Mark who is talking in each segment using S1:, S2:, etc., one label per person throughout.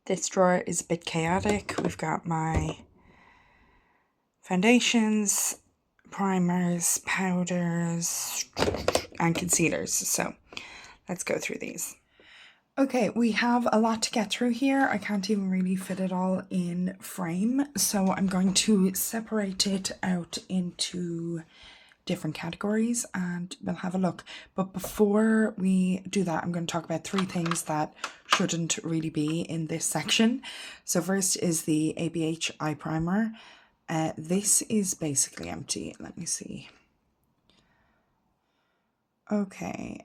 S1: This drawer is a bit chaotic. We've got my foundations, primers, powders, and concealers. So let's go through these. Okay, we have a lot to get through here. I can't even really fit it all in frame, so I'm going to separate it out into different categories and we'll have a look. But before we do that, I'm going to talk about 3 things that shouldn't really be in this section. So first is the ABH eye primer. This is basically empty. Let me see. Okay,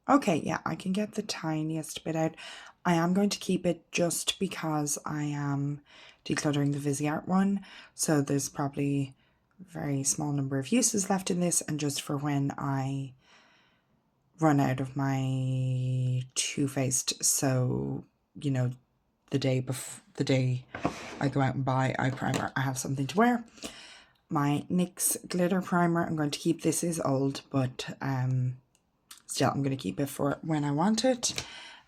S1: okay, yeah, I can get the tiniest bit out. I am going to keep it just because I am decluttering the Viseart one, so there's probably a very small number of uses left in this, and just for when I run out of my Too Faced, so, you know, the day I go out and buy eye primer, I have something to wear. My NYX glitter primer, I'm going to keep. This is old, but still, I'm going to keep it for when I want it.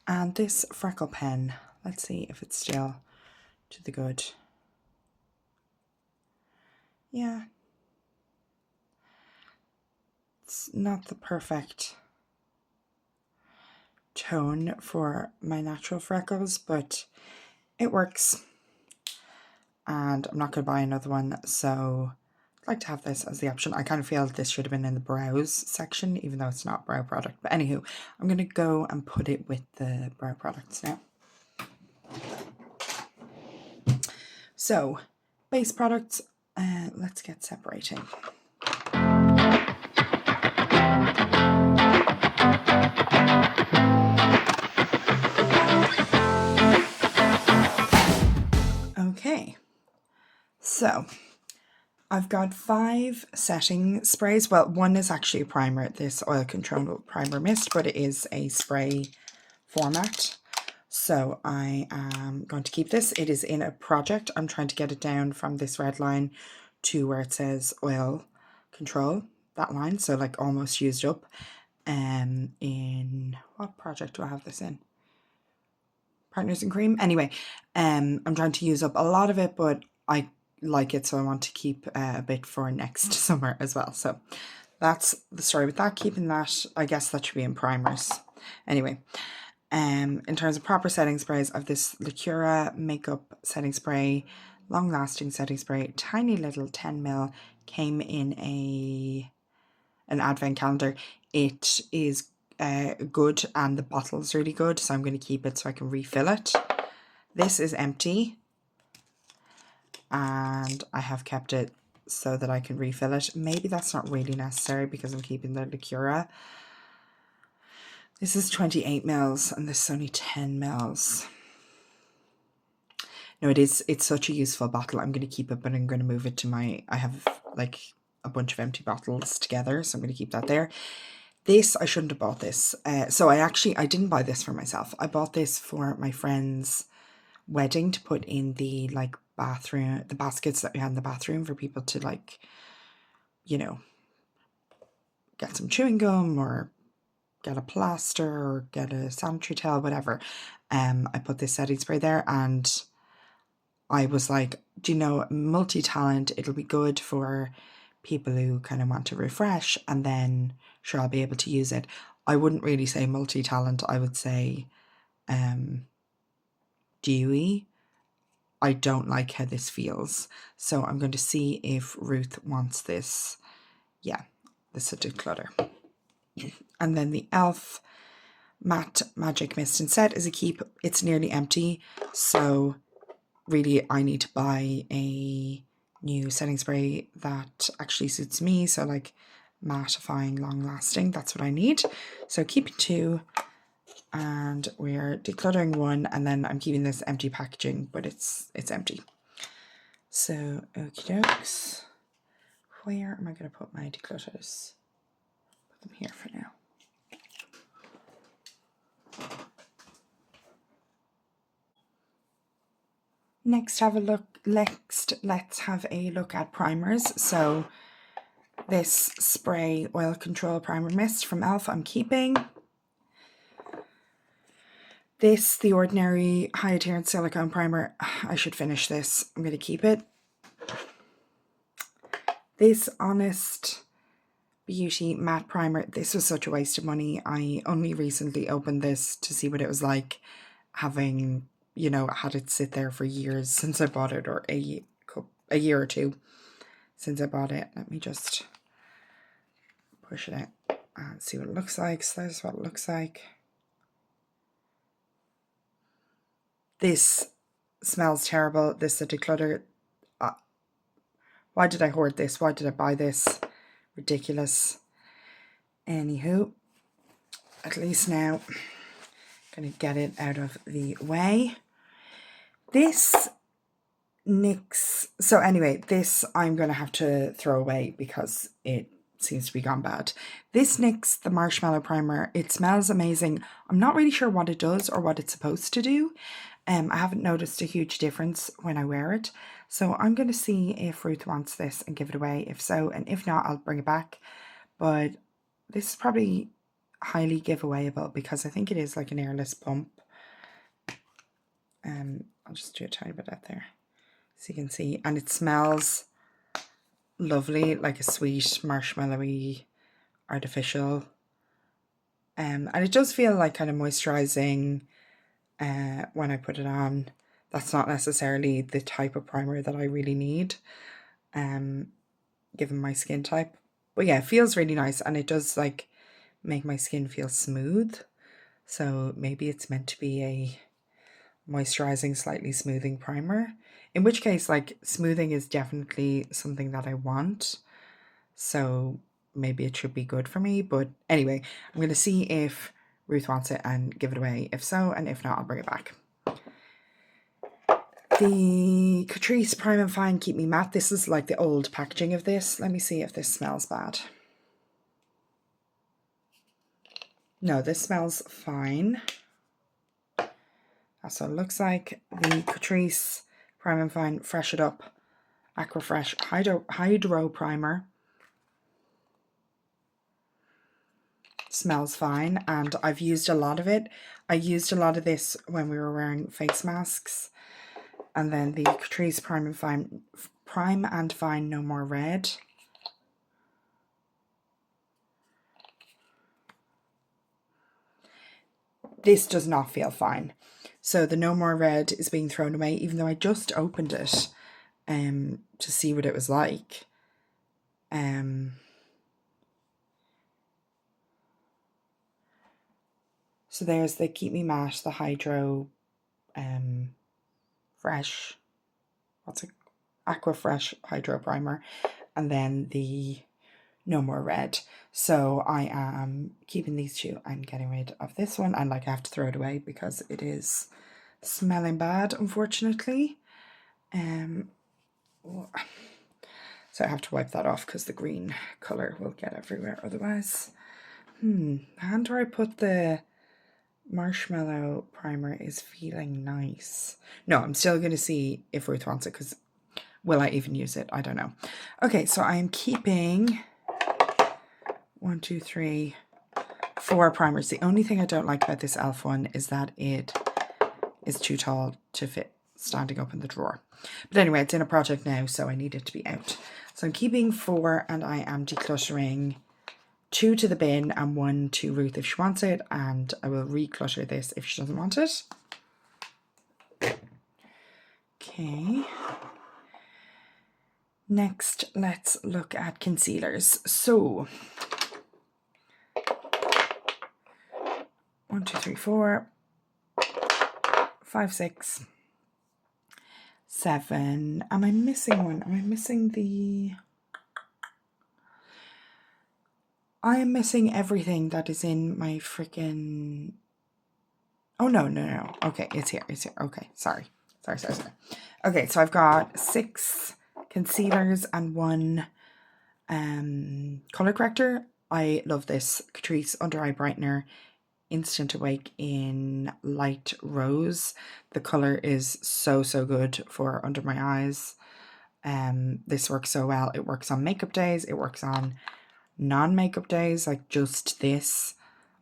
S1: And this freckle pen, let's see if it's still to the good. Yeah. It's not the perfect tone for my natural freckles, but it works. And I'm not going to buy another one, so I'd like to have this as the option. I kind of feel this should have been in the brows section, even though it's not brow product. But anywho, I'm going to go and put it with the brow products now. So, base products, let's get separating. Okay, so I've got 5 setting sprays. Well, one is actually a primer, this Oil Control Primer Mist, but it is a spray format. So I am going to keep this. It is in a project. I'm trying to get it down from this red line to where it says Oil Control, that line. So like almost used up. In what project do I have this in? Partners in Cream. Anyway, I'm trying to use up a lot of it, but I like it, so I want to keep a bit for next summer as well. So that's the story with that. Keeping that, I guess that should be in primers. Anyway, in terms of proper setting sprays, I have this Lacura makeup setting spray, long lasting setting spray, tiny little 10ml, came in an advent calendar. It is good and the bottle's really good, so I'm going to keep it so I can refill it. This is empty and I have kept it so that I can refill it. Maybe that's not really necessary because I'm keeping the Lacura. This is 28ml and this is only 10ml. No, it's such a useful bottle. I'm going to keep it, but I'm going to move it to I have like a bunch of empty bottles together, so I'm going to keep that there. This, I shouldn't have bought this. So I didn't buy this for myself. I bought this for my friend's wedding to put in the like bathroom, the baskets that we had in the bathroom for people to like, you know, get some chewing gum or get a plaster or get a sanitary towel, whatever. I put this setting spray there and I was like, do you know, multi-talent, it'll be good for people who kind of want to refresh, and then sure, I'll be able to use it. I wouldn't really say multi-talent, I would say dewy. I don't like how this feels, so I'm going to see if Ruth wants this. Yeah, this is a Declutter. And then the e.l.f. Matte Magic Mist and Set is a keep. It's nearly empty, so really I need to buy a new setting spray that actually suits me, so like mattifying, long lasting, that's what I need. So keeping 2 and we're decluttering 1, and then I'm keeping this empty packaging, but it's empty. So okie dokes. Where am I going to put my declutters? Put them here for now. Next, let's have a look at primers. So this spray Oil Control Primer Mist from e.l.f. I'm keeping. This, the Ordinary High Adherence Silicone Primer. I should finish this. I'm going to keep it. This Honest Beauty Matte Primer. This was such a waste of money. I only recently opened this to see what it was like, having, you know, had it sit there for years since I bought it, or a year or two since I bought it. Let me just push it out and see what it looks like. So that's what it looks like. This smells terrible. This is a Declutter. Why did I hoard this? Why did I buy this? Ridiculous. Anywho, at least now I'm going to get it out of the way. This NYX. So anyway, this I'm going to have to throw away because it seems to be gone bad. This NYX, the Marshmallow Primer, it smells amazing. I'm not really sure what it does or what it's supposed to do. I haven't noticed a huge difference when I wear it. So I'm going to see if Ruth wants this and give it away. If so, and if not, I'll bring it back. But this is probably highly giveawayable because I think it is like an airless pump. I'll just do a tiny bit out there so you can see. And it smells lovely, like a sweet marshmallowy artificial. And it does feel like kind of moisturizing when I put it on. That's not necessarily the type of primer that I really need, given my skin type. But yeah, it feels really nice, and it does like make my skin feel smooth. So maybe it's meant to be a moisturizing, slightly smoothing primer. In which case, like, smoothing is definitely something that I want. So maybe it should be good for me. But anyway, I'm going to see if Ruth wants it and give it away. If so, and if not, I'll bring it back. The Catrice Prime and Fine Keep Me Matte. This is like the old packaging of this. Let me see if this smells bad. No, this smells fine. That's what it looks like. The Catrice Prime and Fine Fresh It Up Aqua Fresh Hydro Primer. Smells fine, and I've used a lot of it. I used a lot of this when we were wearing face masks. And then the Catrice Prime and Fine No More Red. This does not feel fine. So the No More Red is being thrown away, even though I just opened it to see what it was like. So there's the Keep Me Matte, the Hydro Fresh, what's it? Aqua Fresh Hydro Primer, and then the No More Red. So I am keeping these two and getting rid of this one, and like I have to throw it away because it is smelling bad, unfortunately. So I have to wipe that off because the green colour will get everywhere otherwise. The hand where I put the Marshmallow Primer is feeling nice. No, I'm still going to see if Ruth wants it, because will I even use it? I don't know. Okay, so I am keeping 1, 2, 3, 4 primers. The only thing I don't like about this e.l.f. one is that it is too tall to fit standing up in the drawer. But anyway, it's in a project now, so I need it to be out. So I'm keeping 4, and I am decluttering 2 to the bin and 1 to Ruth if she wants it, and I will reclutter this if she doesn't want it. Okay. Next, let's look at concealers. So 1, 2, 3, 4, 5, 6, 7. Am I missing one? Am I missing the... I am missing everything that is in my freaking... Oh, no. Okay, it's here. Okay, sorry. Okay, so I've got 6 concealers and 1 color corrector. I love this Catrice Under Eye Brightener Instant Awake in Light Rose. The color is so good for under my eyes. This works so well. It works on makeup days. It works on non-makeup days. Like just this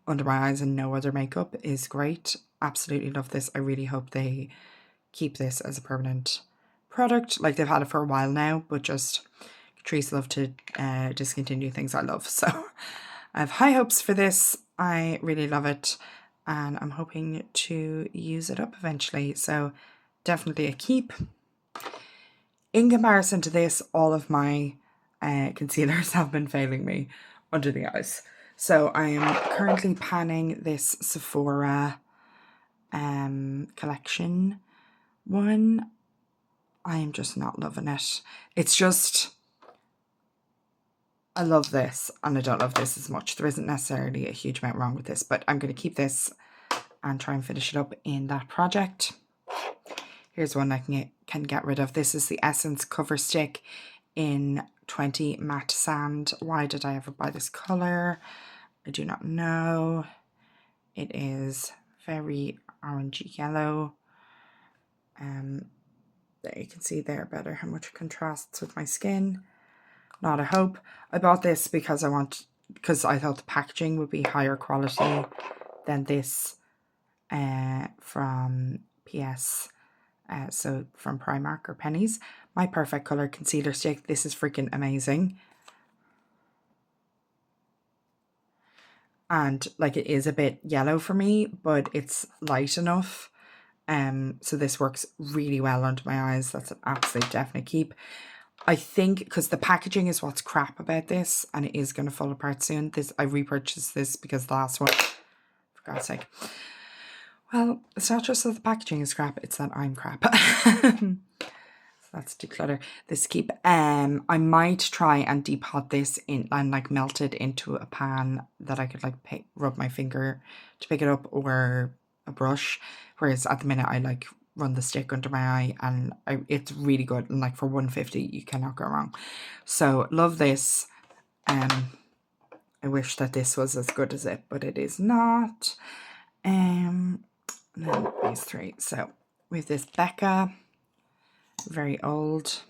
S1: under my eyes and no other makeup is great. absolutely love this. I really hope they keep this as a permanent product. Like, they've had it for a while now, but just Catrice love to discontinue things I love. So I have high hopes for this. I really love it, and I'm hoping to use it up eventually. So definitely a keep. In comparison to this, all of my concealers have been failing me under the eyes. So I am currently panning this Sephora collection one. I am just not loving it. It's just, I love this and I don't love this as much. There isn't necessarily a huge amount wrong with this, but I'm going to keep this and try and finish it up in that project. Here's one I can get rid of. This is the Essence Cover Stick in 20 Matte Sand. Why did I ever buy this colour? I do not know. It is very orangey yellow. There you can see there better how much it contrasts with my skin. Not a hope. I bought this because I thought the packaging would be higher quality than this from PS. So from Primark or Pennies. My Perfect Colour Concealer Stick. This is freaking amazing. And like, it is a bit yellow for me, but it's light enough. So this works really well under my eyes. That's an absolute definite keep. I think because the packaging is what's crap about this, and it is going to fall apart soon. I repurchased this because the last one, for God's sake. Well, it's not just that the packaging is crap, it's that I'm crap. So that's Declutter. This keep. I might try and depot this in and like melt it into a pan that I could like rub my finger to pick it up, or a brush. Whereas at the minute I like run the stick under my eye, and it's really good. And like for $1.50, you cannot go wrong. So love this. I wish that this was as good as it, but it is not. And then these three. So we have this Becca, very old.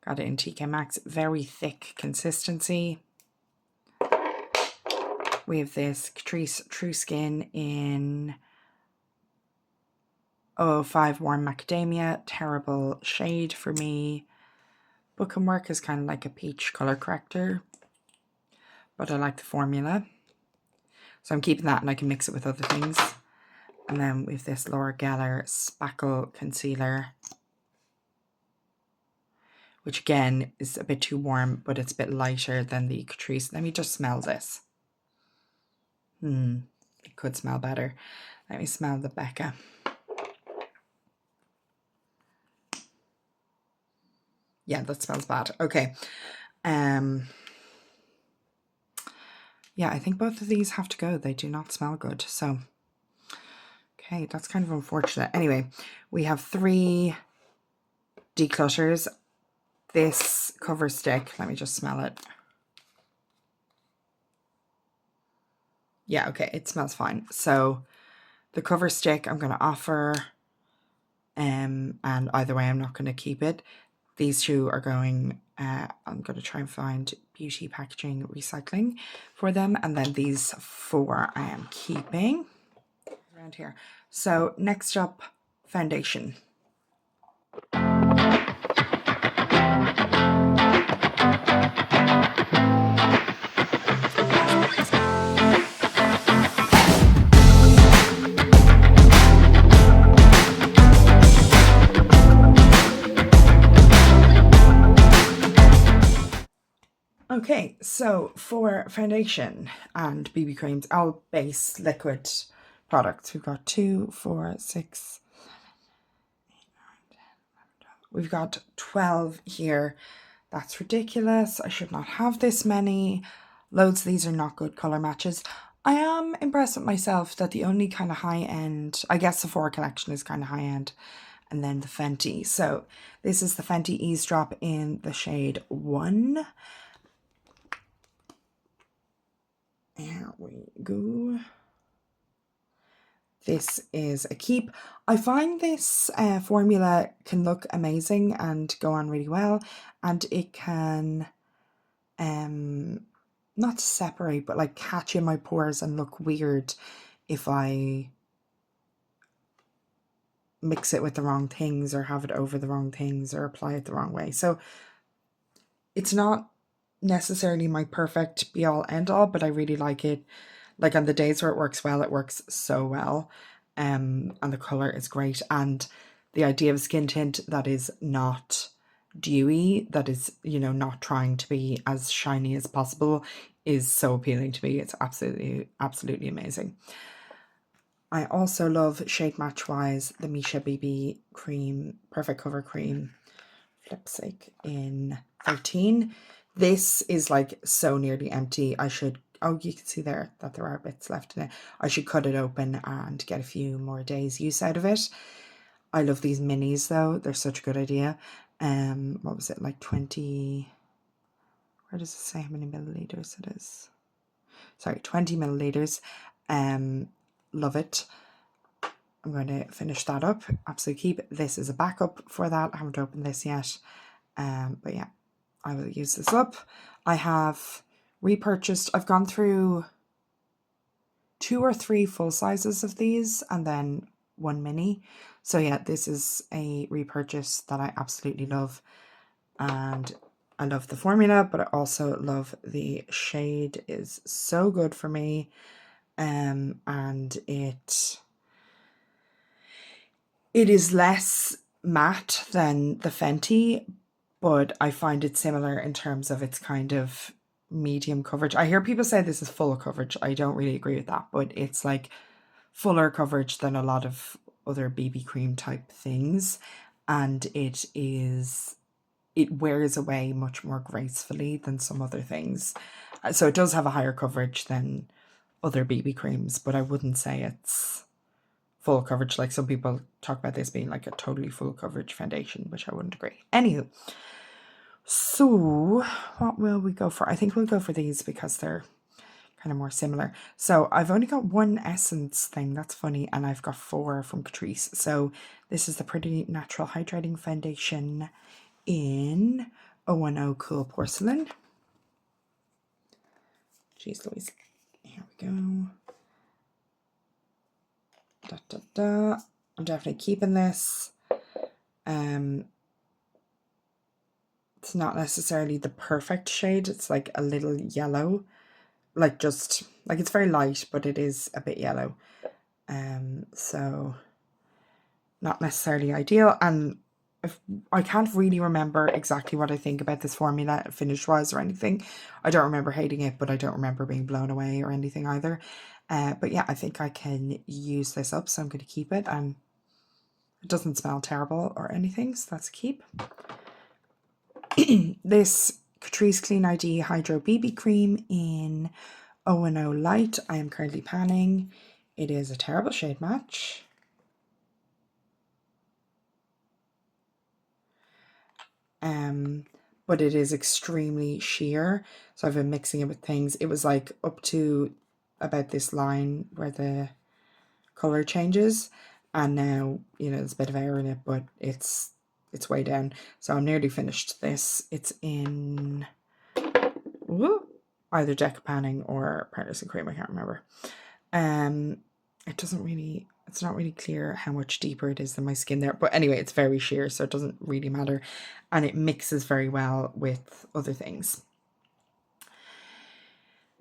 S1: Got it in TK Maxx, very thick consistency. We have this Catrice True Skin in 005 Warm Macadamia, terrible shade for me, but can work as kind of like a peach color corrector, but I like the formula. So I'm keeping that, and I can mix it with other things. And then we have this Laura Geller Spackle Concealer, which again is a bit too warm, but it's a bit lighter than the Catrice. Let me just smell this. It could smell better. Let me smell the Becca. Yeah, that smells bad. Okay. Yeah, I think both of these have to go. They do not smell good. So, okay, that's kind of unfortunate. Anyway, we have 3 declutters. This cover stick, let me just smell it. Yeah, okay, it smells fine. So the cover stick I'm going to offer, and either way I'm not going to keep it. These 2 are going, I'm going to try and find beauty packaging recycling for them, and then these 4 I am keeping around here. So next up, foundation. Okay, so for foundation and BB creams, all base liquid products, we've got 2, 4, 6, 8, 9, 10, 11, 12. We've got 12 here. That's ridiculous. I should not have this many. Loads of these are not good colour matches. I am impressed with myself that the only kind of high end, I guess the Sephora collection is kind of high end, and then the Fenty. So this is the Fenty Eavesdrop in the shade 1. There we go. This is a keep. I find this formula can look amazing and go on really well, and it can not separate, but like catch in my pores and look weird if I mix it with the wrong things or have it over the wrong things or apply it the wrong way. So it's not necessarily my perfect be all end all, but I really like it. Like on the days where it works well, it works so well. And the color is great. And the idea of skin tint that is not dewy, that is, you know, not trying to be as shiny as possible is so appealing to me. It's absolutely amazing. I also love shade match wise the Misha BB cream, perfect cover cream, Flipstick in 13. This is like so nearly empty. I should, oh, you can see there that there are bits left in it. I should cut it open and get a few more days use out of it. I love these minis though. They're such a good idea. What was it, like 20, where does it say how many milliliters it is? Sorry, 20 milliliters. Love it. I'm going to finish that up. Absolutely keep. This is a backup for that. I haven't opened this yet. But yeah, I will use this up. I have repurchased, I've gone through 2 or 3 full sizes of these and then 1 mini. So yeah, this is a repurchase that I absolutely love. And I love the formula, but I also love the shade is so good for me. And it is less matte than the Fenty, but I find it similar in terms of its kind of medium coverage. I hear people say this is full coverage. I don't really agree with that, but it's like fuller coverage than a lot of other BB cream type things. And it wears away much more gracefully than some other things. So it does have a higher coverage than other BB creams, but I wouldn't say it's full coverage. Like some people talk about this being like a totally full coverage foundation, which I wouldn't agree. Anywho, so what will we go for? I think we'll go for these because they're kind of more similar. So I've only got 1 Essence thing, that's funny, and I've got 4 from Catrice. So this is the Pretty Natural Hydrating Foundation in 010 Cool Porcelain. Jeez Louise. Here we go. Da, da, da. I'm definitely keeping this. It's not necessarily the perfect shade. It's like a little yellow. Like just, like it's very light, but it is a bit yellow. So not necessarily ideal. And I can't really remember exactly what I think about this formula finish-wise or anything. I don't remember hating it, but I don't remember being blown away or anything either. But yeah, I think I can use this up, so I'm going to keep it. And it doesn't smell terrible or anything, so that's a keep. This Catrice Clean ID Hydro BB Cream in 010 Light. I am currently panning. It is a terrible shade match. But it is extremely sheer. So I've been mixing it with things. It was like up to about this line where the color changes. And now, you know, there's a bit of air in it, but it's way down. So I'm nearly finished this. It's in either Deck Panning or Partners in Cream, I can't remember. It doesn't really, it's not really clear how much deeper it is than my skin there. But anyway, it's very sheer, so it doesn't really matter. And it mixes very well with other things.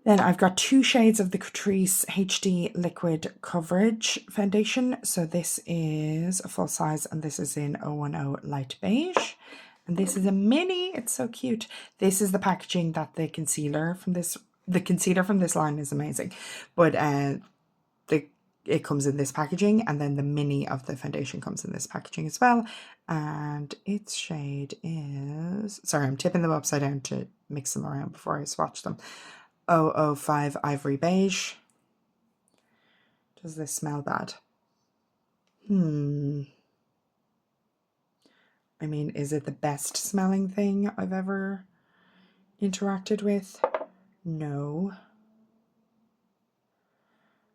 S1: Then I've got 2 shades of the Catrice HD Liquid Coverage Foundation. So this is a full size and this is in 010 Light Beige. And this is a mini. It's so cute. This is the packaging that the concealer from this line is amazing. But it comes in this packaging, and then the mini of the foundation comes in this packaging as well. And its shade is, sorry, I'm tipping them upside down to mix them around before I swatch them. 005 Ivory Beige. Does this smell bad? I mean, is it the best smelling thing I've ever interacted with? No.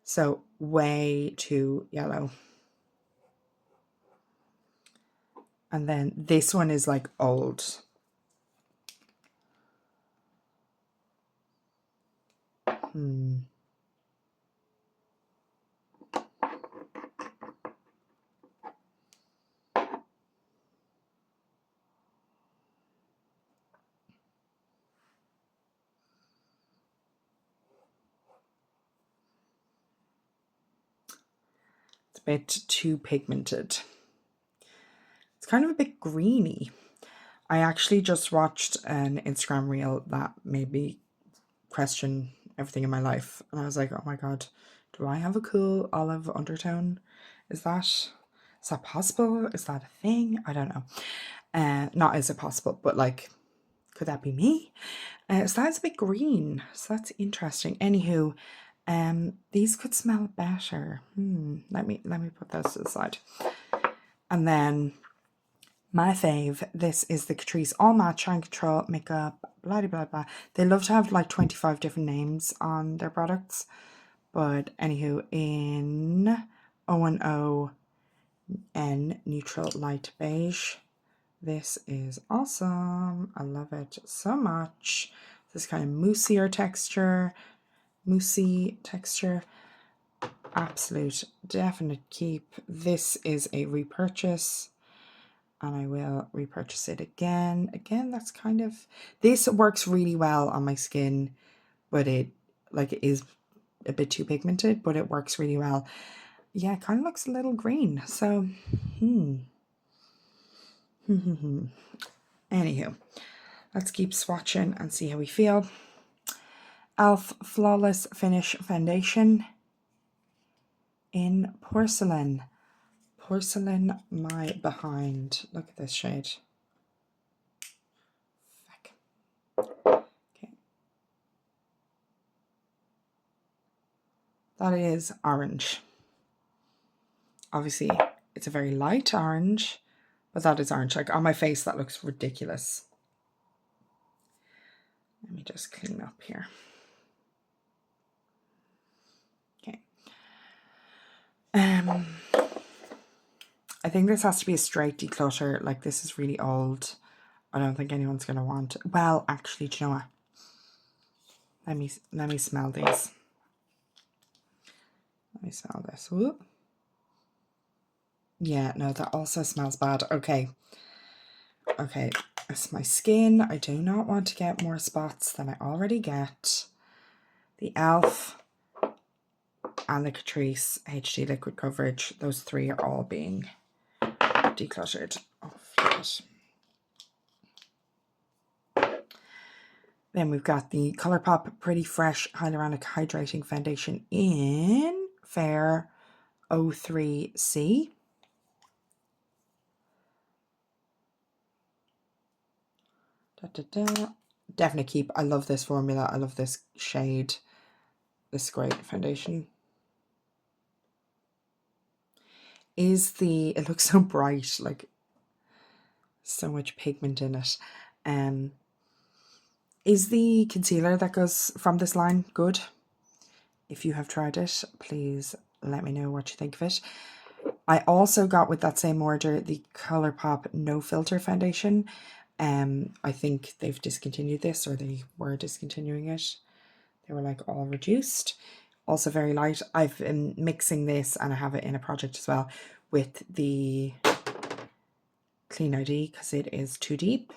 S1: So way too yellow. And then this one is like old. bit too pigmented. It's kind of a bit greeny. I actually just watched an Instagram reel that made me question everything in my life. And I was like, oh my God, do I have a cool olive undertone? Is that possible? Is that a thing? I don't know. Not is it possible, but like, could that be me? So that's a bit green. So that's interesting. Anywho, these could smell better. Let me put those to the side. And then my fave, this is the Catrice All Matte Shine Control Makeup, blah, blah, blah. They love to have like 25 different names on their products. But anywho, in 010N Neutral Light Beige. This is awesome. I love it so much. This kind of moussy texture. Absolute definite keep. This is a repurchase. And I will repurchase it again. Again, that's kind of, this works really well on my skin, but it is a bit too pigmented, but it works really well. Yeah, it kind of looks a little green. So, Anywho, let's keep swatching and see how we feel. e.l.f. Flawless Finish Foundation in Porcelain. Porcelain my behind. Look at this shade. Okay. That is orange. Obviously, it's a very light orange, but that is orange. Like on my face, that looks ridiculous. Let me just clean up here. Okay. I think this has to be a straight declutter. Like this is really old. I don't think anyone's gonna want it. Well, actually, do you know what? Let me smell these. Let me smell this. Whoop. Yeah, no, that also smells bad. Okay. Okay, it's my skin. I do not want to get more spots than I already get. The e.l.f. and the Catrice HD Liquid Coverage. Those three are all being decluttered off yet. Then we've got the Colourpop Pretty Fresh Hyaluronic Hydrating Foundation in Fair 03C. Definitely keep. I love this formula. I love this shade. This great foundation. It looks so bright, like so much pigment in it. Is the concealer that goes from this line good? If you have tried it, please let me know what you think of it. I also got with that same order the Colourpop No Filter Foundation. I think they've discontinued this, or they were discontinuing it. They were like all reduced. Also very light. I've been mixing this, and I have it in a project as well, with the Clean ID because it is too deep.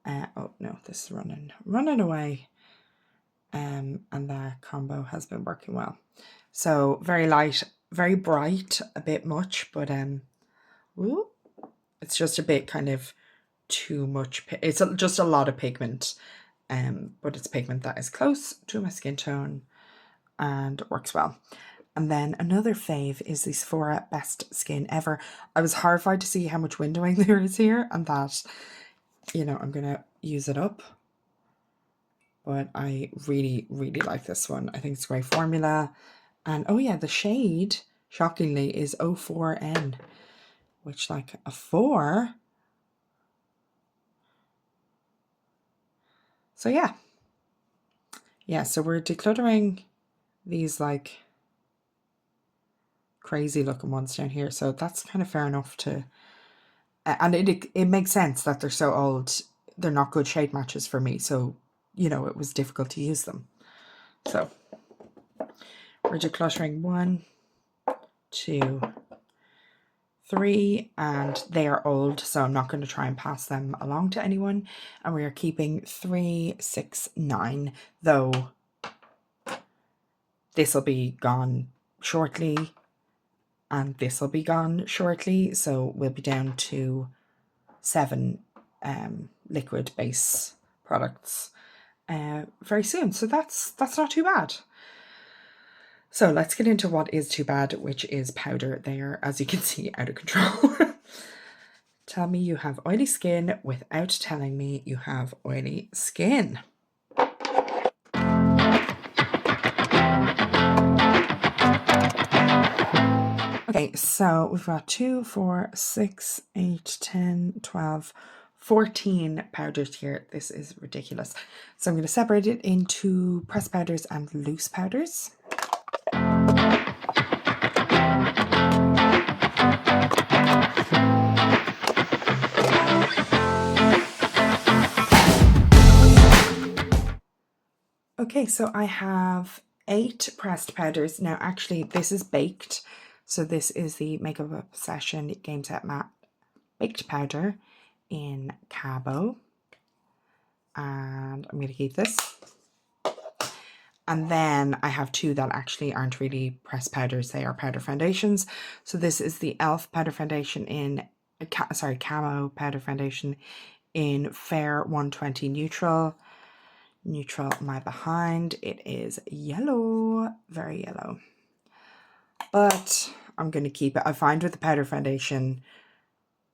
S1: Oh no, this is running away. And that combo has been working well. So very light, very bright, a bit much, but ooh, it's just a bit kind of too much. It's just a lot of pigment, but it's pigment that is close to my skin tone and works well. And then another fave is the Sephora Best Skin Ever. I was horrified to see how much windowing there is here, and that, you know, I'm gonna use it up. But I really, really like this one. I think it's a great formula. And oh yeah, the shade, shockingly, is 04N, which like a 4. So yeah. Yeah, so we're decluttering these like crazy looking ones down here. So that's kind of fair enough to... And it makes sense that they're so old. They're not good shade matches for me. So, you know, it was difficult to use them. So we're decluttering 1, 2, 3, and they are old, so I'm not going to try and pass them along to anyone. And we are keeping 3, 6, 9, though this will be gone shortly. and this will be gone shortly, so we'll be down to 7 liquid base products very soon. So that's not too bad. So let's get into what is too bad, which is powder. They are, as you can see, out of control. Tell me you have oily skin without telling me you have oily skin. Okay, so we've got 2, 4, 6, 8, 10, 12, 14 powders here. This is ridiculous. So I'm going to separate it into pressed powders and loose powders. Okay, so I have 8 pressed powders. Now, actually, this is baked. So this is the Makeup Obsession Game Set Matte Baked Powder in Cabo. And I'm going to keep this. And then I have 2 that actually aren't really pressed powders. They are powder foundations. So this is the e.l.f. powder foundation in, Camo powder foundation in Fair 120 Neutral. Neutral my behind. It is yellow, very yellow. But I'm going to keep it. I find with the powder foundation,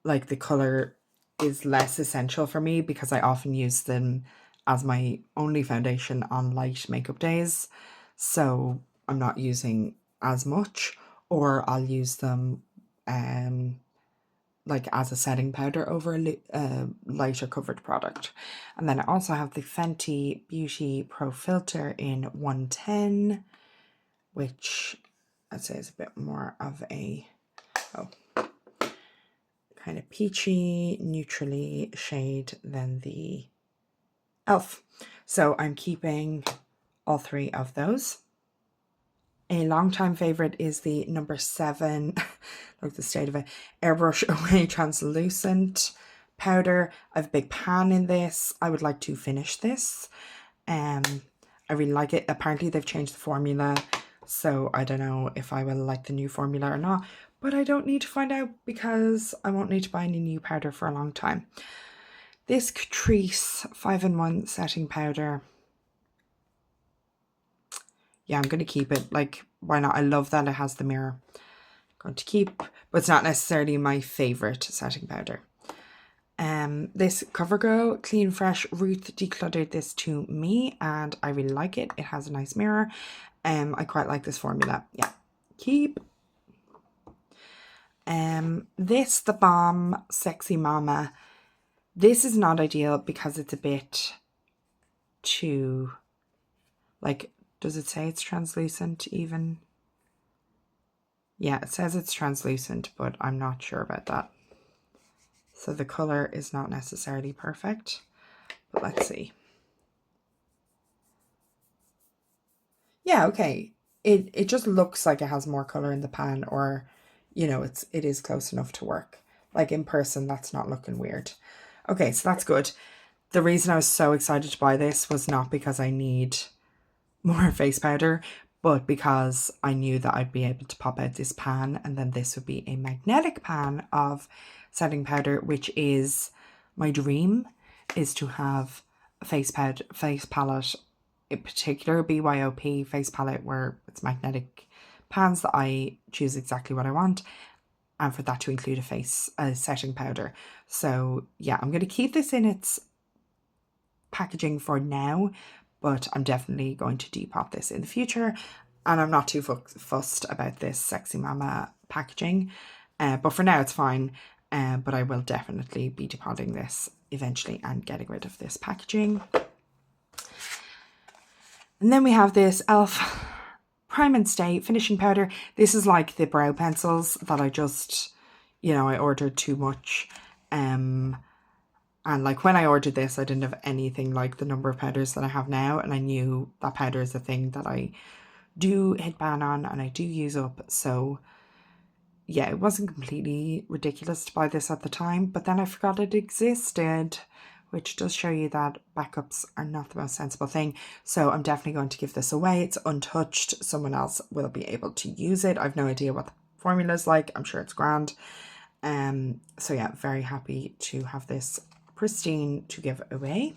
S1: like the colour is less essential for me because I often use them as my only foundation on light makeup days. So I'm not using as much, or I'll use them like as a setting powder over a lighter covered product. And then I also have the Fenty Beauty Pro Filter in 110, which I'd say is a bit more of a kind of peachy, neutrally shade than the e.l.f. So I'm keeping all 3 of those. A long-time favourite is the number 7, look the state of it, Airbrush Away Translucent powder. I have a big pan in this. I would like to finish this. I really like it. Apparently they've changed the formula, so I don't know if I will like the new formula or not, but I don't need to find out because I won't need to buy any new powder for a long time. This Catrice 5-in-1 setting powder. Yeah, I'm going to keep it. Like, why not? I love that it has the mirror. I'm going to keep, but it's not necessarily my favourite setting powder. This CoverGirl Clean Fresh Ruth decluttered this to me and I really like it. It has a nice mirror. I quite like this formula. Yeah, keep. This The Balm Sexy Mama. This is not ideal because it's a bit too, like, does it say it's translucent even? Yeah, it says it's translucent, but I'm not sure about that. So the colour is not necessarily perfect, but let's see. Yeah, okay. It just looks like it has more colour in the pan, or, you know, it is close enough to work. Like in person, that's not looking weird. Okay, so that's good. The reason I was so excited to buy this was not because I need more face powder, but because I knew that I'd be able to pop out this pan, and then this would be a magnetic pan of setting powder, which is my dream, is to have a face palette, in particular BYOP face palette, where it's magnetic pans that I choose exactly what I want, and for that to include a setting powder. So yeah, I'm going to keep this in its packaging for now, but I'm definitely going to depot this in the future, and I'm not too fussed about this Sexy Mama packaging, but for now it's fine. But I will definitely be depotting this eventually and getting rid of this packaging. And then we have this e.l.f. Prime and Stay finishing powder. This is like the brow pencils that I just, you know, I ordered too much. And like when I ordered this, I didn't have anything like the number of powders that I have now, and I knew that powder is a thing that I do hit ban on and I do use up. So yeah, it wasn't completely ridiculous to buy this at the time, but then I forgot it existed, which does show you that backups are not the most sensible thing. So I'm definitely going to give this away. It's untouched. Someone else will be able to use it. I've no idea what the formula's like. I'm sure it's grand. So yeah, very happy to have this pristine to give away.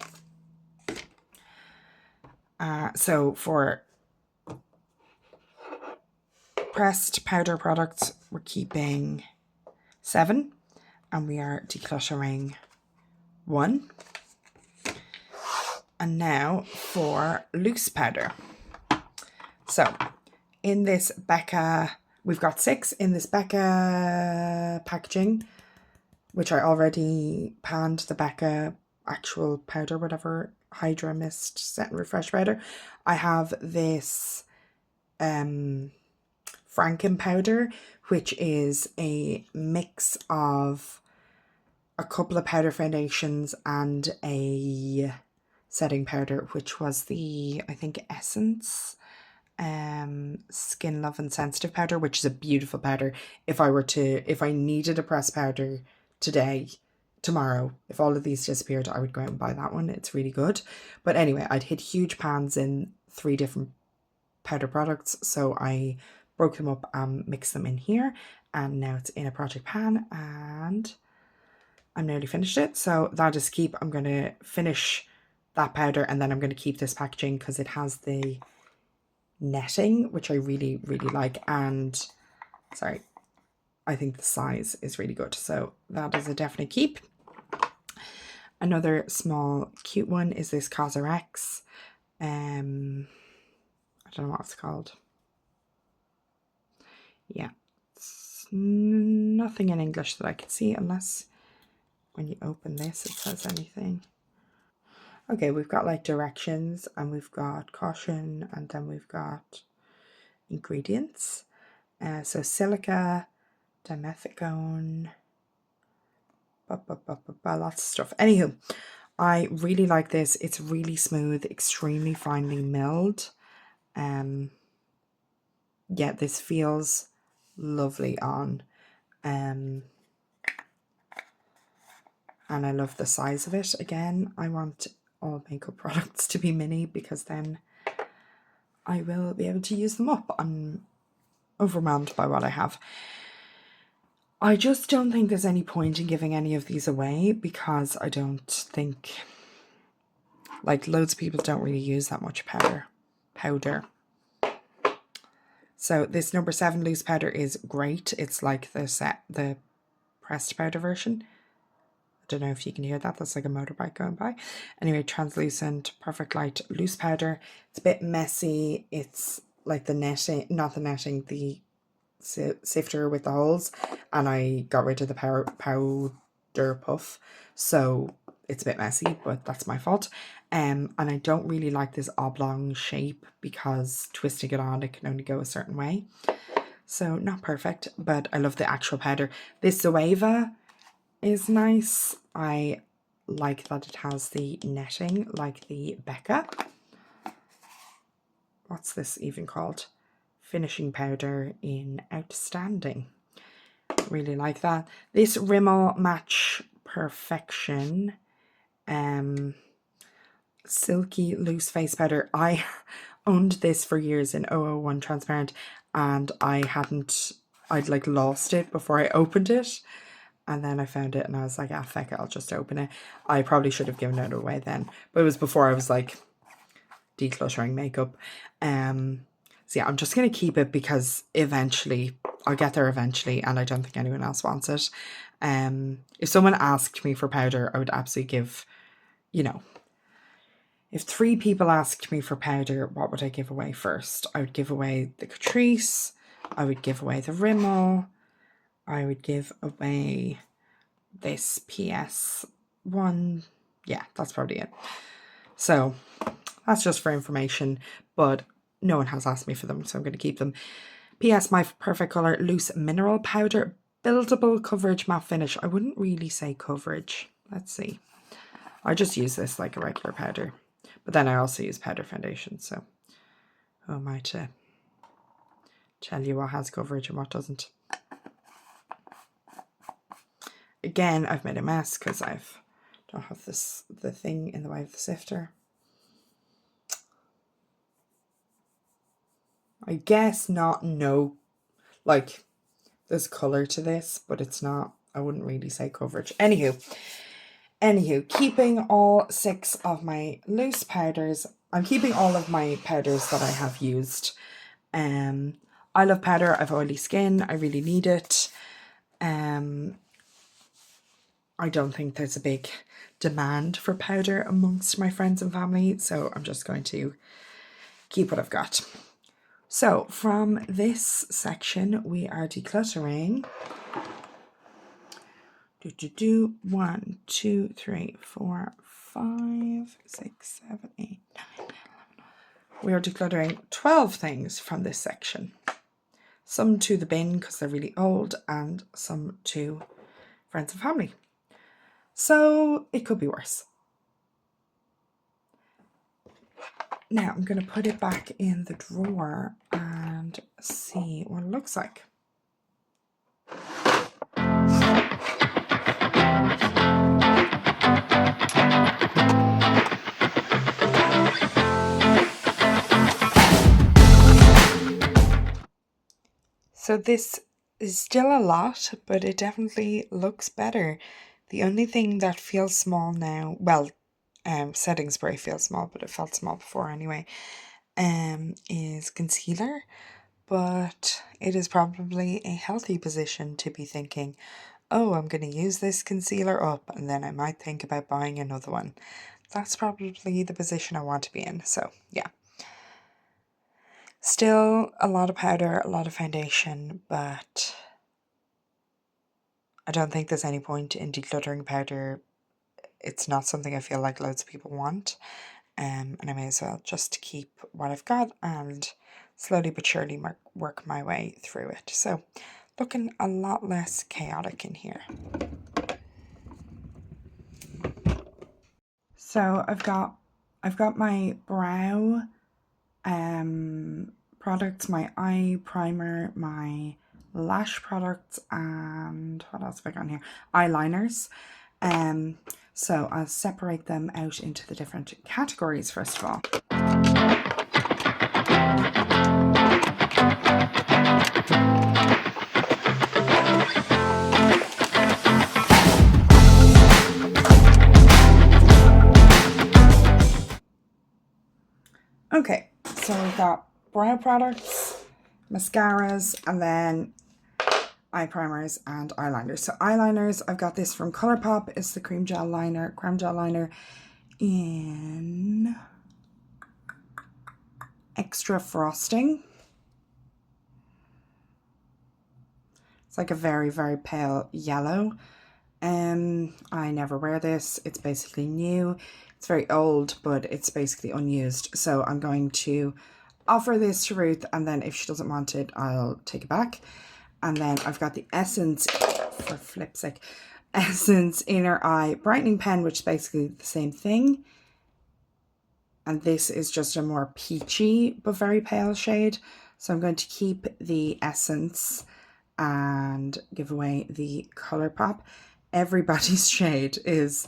S1: So for pressed powder products, we're keeping 7 and we are decluttering 1. And now for loose powder. So in this Becca, we've got 6 in this Becca packaging, which I already panned the Becca actual powder, whatever, Hydra Mist Set and Refresh powder. I have this Franken powder, which is a mix of a couple of powder foundations and a setting powder, which was the, I think, Essence Skin Love and Sensitive powder, which is a beautiful powder. If I needed a pressed powder today, tomorrow, if all of these disappeared, I would go out and buy that one. It's really good. But anyway, I'd hit huge pans in 3 different powder products, so I broke them up and mixed them in here, and now it's in a project pan and I'm nearly finished it. So that'll just keep, I'm going to finish that powder and then I'm going to keep this packaging because it has the netting, which I really, really like. And sorry, I think the size is really good. So that is a definite keep. Another small cute one is this Cosrx. I don't know what it's called. Yeah, it's nothing in English that I can see unless when you open this it says anything. Okay, we've got like directions and we've got caution and then we've got ingredients. So silica, dimethicone, lots of stuff. Anywho, I really like this. It's really smooth, extremely finely milled. Yeah, this feels lovely on. And I love the size of it. Again, I want all makeup products to be mini because then I will be able to use them up. I'm overwhelmed by what I have. I just don't think there's any point in giving any of these away because I don't think, like, loads of people don't really use that much powder. So this number 7 loose powder is great. It's like the pressed powder version. I don't know if you can hear that. That's like a motorbike going by. Anyway, translucent, perfect light, loose powder. It's a bit messy. It's like the netting, not the netting, the sifter with the holes. And I got rid of the powder puff. So it's a bit messy, but that's my fault. And I don't really like this oblong shape because twisting it on, it can only go a certain way. So not perfect, but I love the actual powder. This Zoeva is nice. I like that it has the netting like the Becca. What's this even called? Finishing powder in Outstanding. Really like that. This Rimmel Match Perfection silky loose face powder. I owned this for years in 001 transparent and I'd like lost it before I opened it. And then I found it and I was like, ah, feck it, I'll just open it. I probably should have given it away then. But it was before I was like decluttering makeup. So yeah, I'm just going to keep it because eventually, I'll get there eventually and I don't think anyone else wants it. If someone asked me for powder, I would absolutely give, you know, if 3 people asked me for powder, what would I give away first? I would give away the Catrice. I would give away the Rimmel. I would give away this PS1. Yeah, that's probably it. So that's just for information, but no one has asked me for them, so I'm going to keep them. PS My Perfect Colour Loose Mineral Powder Buildable Coverage Matte Finish. I wouldn't really say coverage. Let's see. I just use this like a regular powder. But then I also use powder foundation, so who am I to tell you what has coverage and what doesn't? Again, I've made a mess because don't have the thing in the way of the sifter. I guess not, no. Like, There's colour to this, but it's not, I wouldn't really say coverage. Anywho, keeping all 6 of my loose powders. I'm keeping all of my powders that I have used. I love powder. I've oily skin. I really need it. I don't think there's a big demand for powder amongst my friends and family, so I'm just going to keep what I've got. So from this section, we are decluttering 1, 2, 3, 4, 5, 6, 7, 8, 9, 10, 11. We are decluttering 12 things from this section. Some to the bin because they're really old, and some to friends and family. So it could be worse. Now I'm going to put it back in the drawer and see what it looks like. So this is still a lot, but it definitely looks better. The only thing that feels small now, well, setting spray feels small, but it felt small before anyway, is concealer. But it is probably a healthy position to be thinking, oh, I'm going to use this concealer up and then I might think about buying another one. That's probably the position I want to be in. So yeah. Still a lot of powder, a lot of foundation, but I don't think there's any point in decluttering powder. It's not something I feel like loads of people want. And I may as well just keep what I've got and slowly but surely work my way through it. So looking a lot less chaotic in here. So I've got my brow products, my eye primer, my lash products, and what else have I got in here? Eyeliners. So I'll separate them out into the different categories first of all. Okay, so we've got brow products, mascaras, and then eye primers and eyeliners. So eyeliners, I've got this from Colourpop. It's the creme gel liner in extra frosting. It's like a very, very pale yellow. I never wear this. It's basically new. It's very old, but it's basically unused. So I'm going to offer this to Ruth, and then if she doesn't want it, I'll take it back. And then I've got the Essence, for flip's sake, Essence Inner Eye Brightening Pen, which is basically the same thing. And this is just a more peachy but very pale shade. So I'm going to keep the Essence and give away the Colourpop. Everybody's Shade is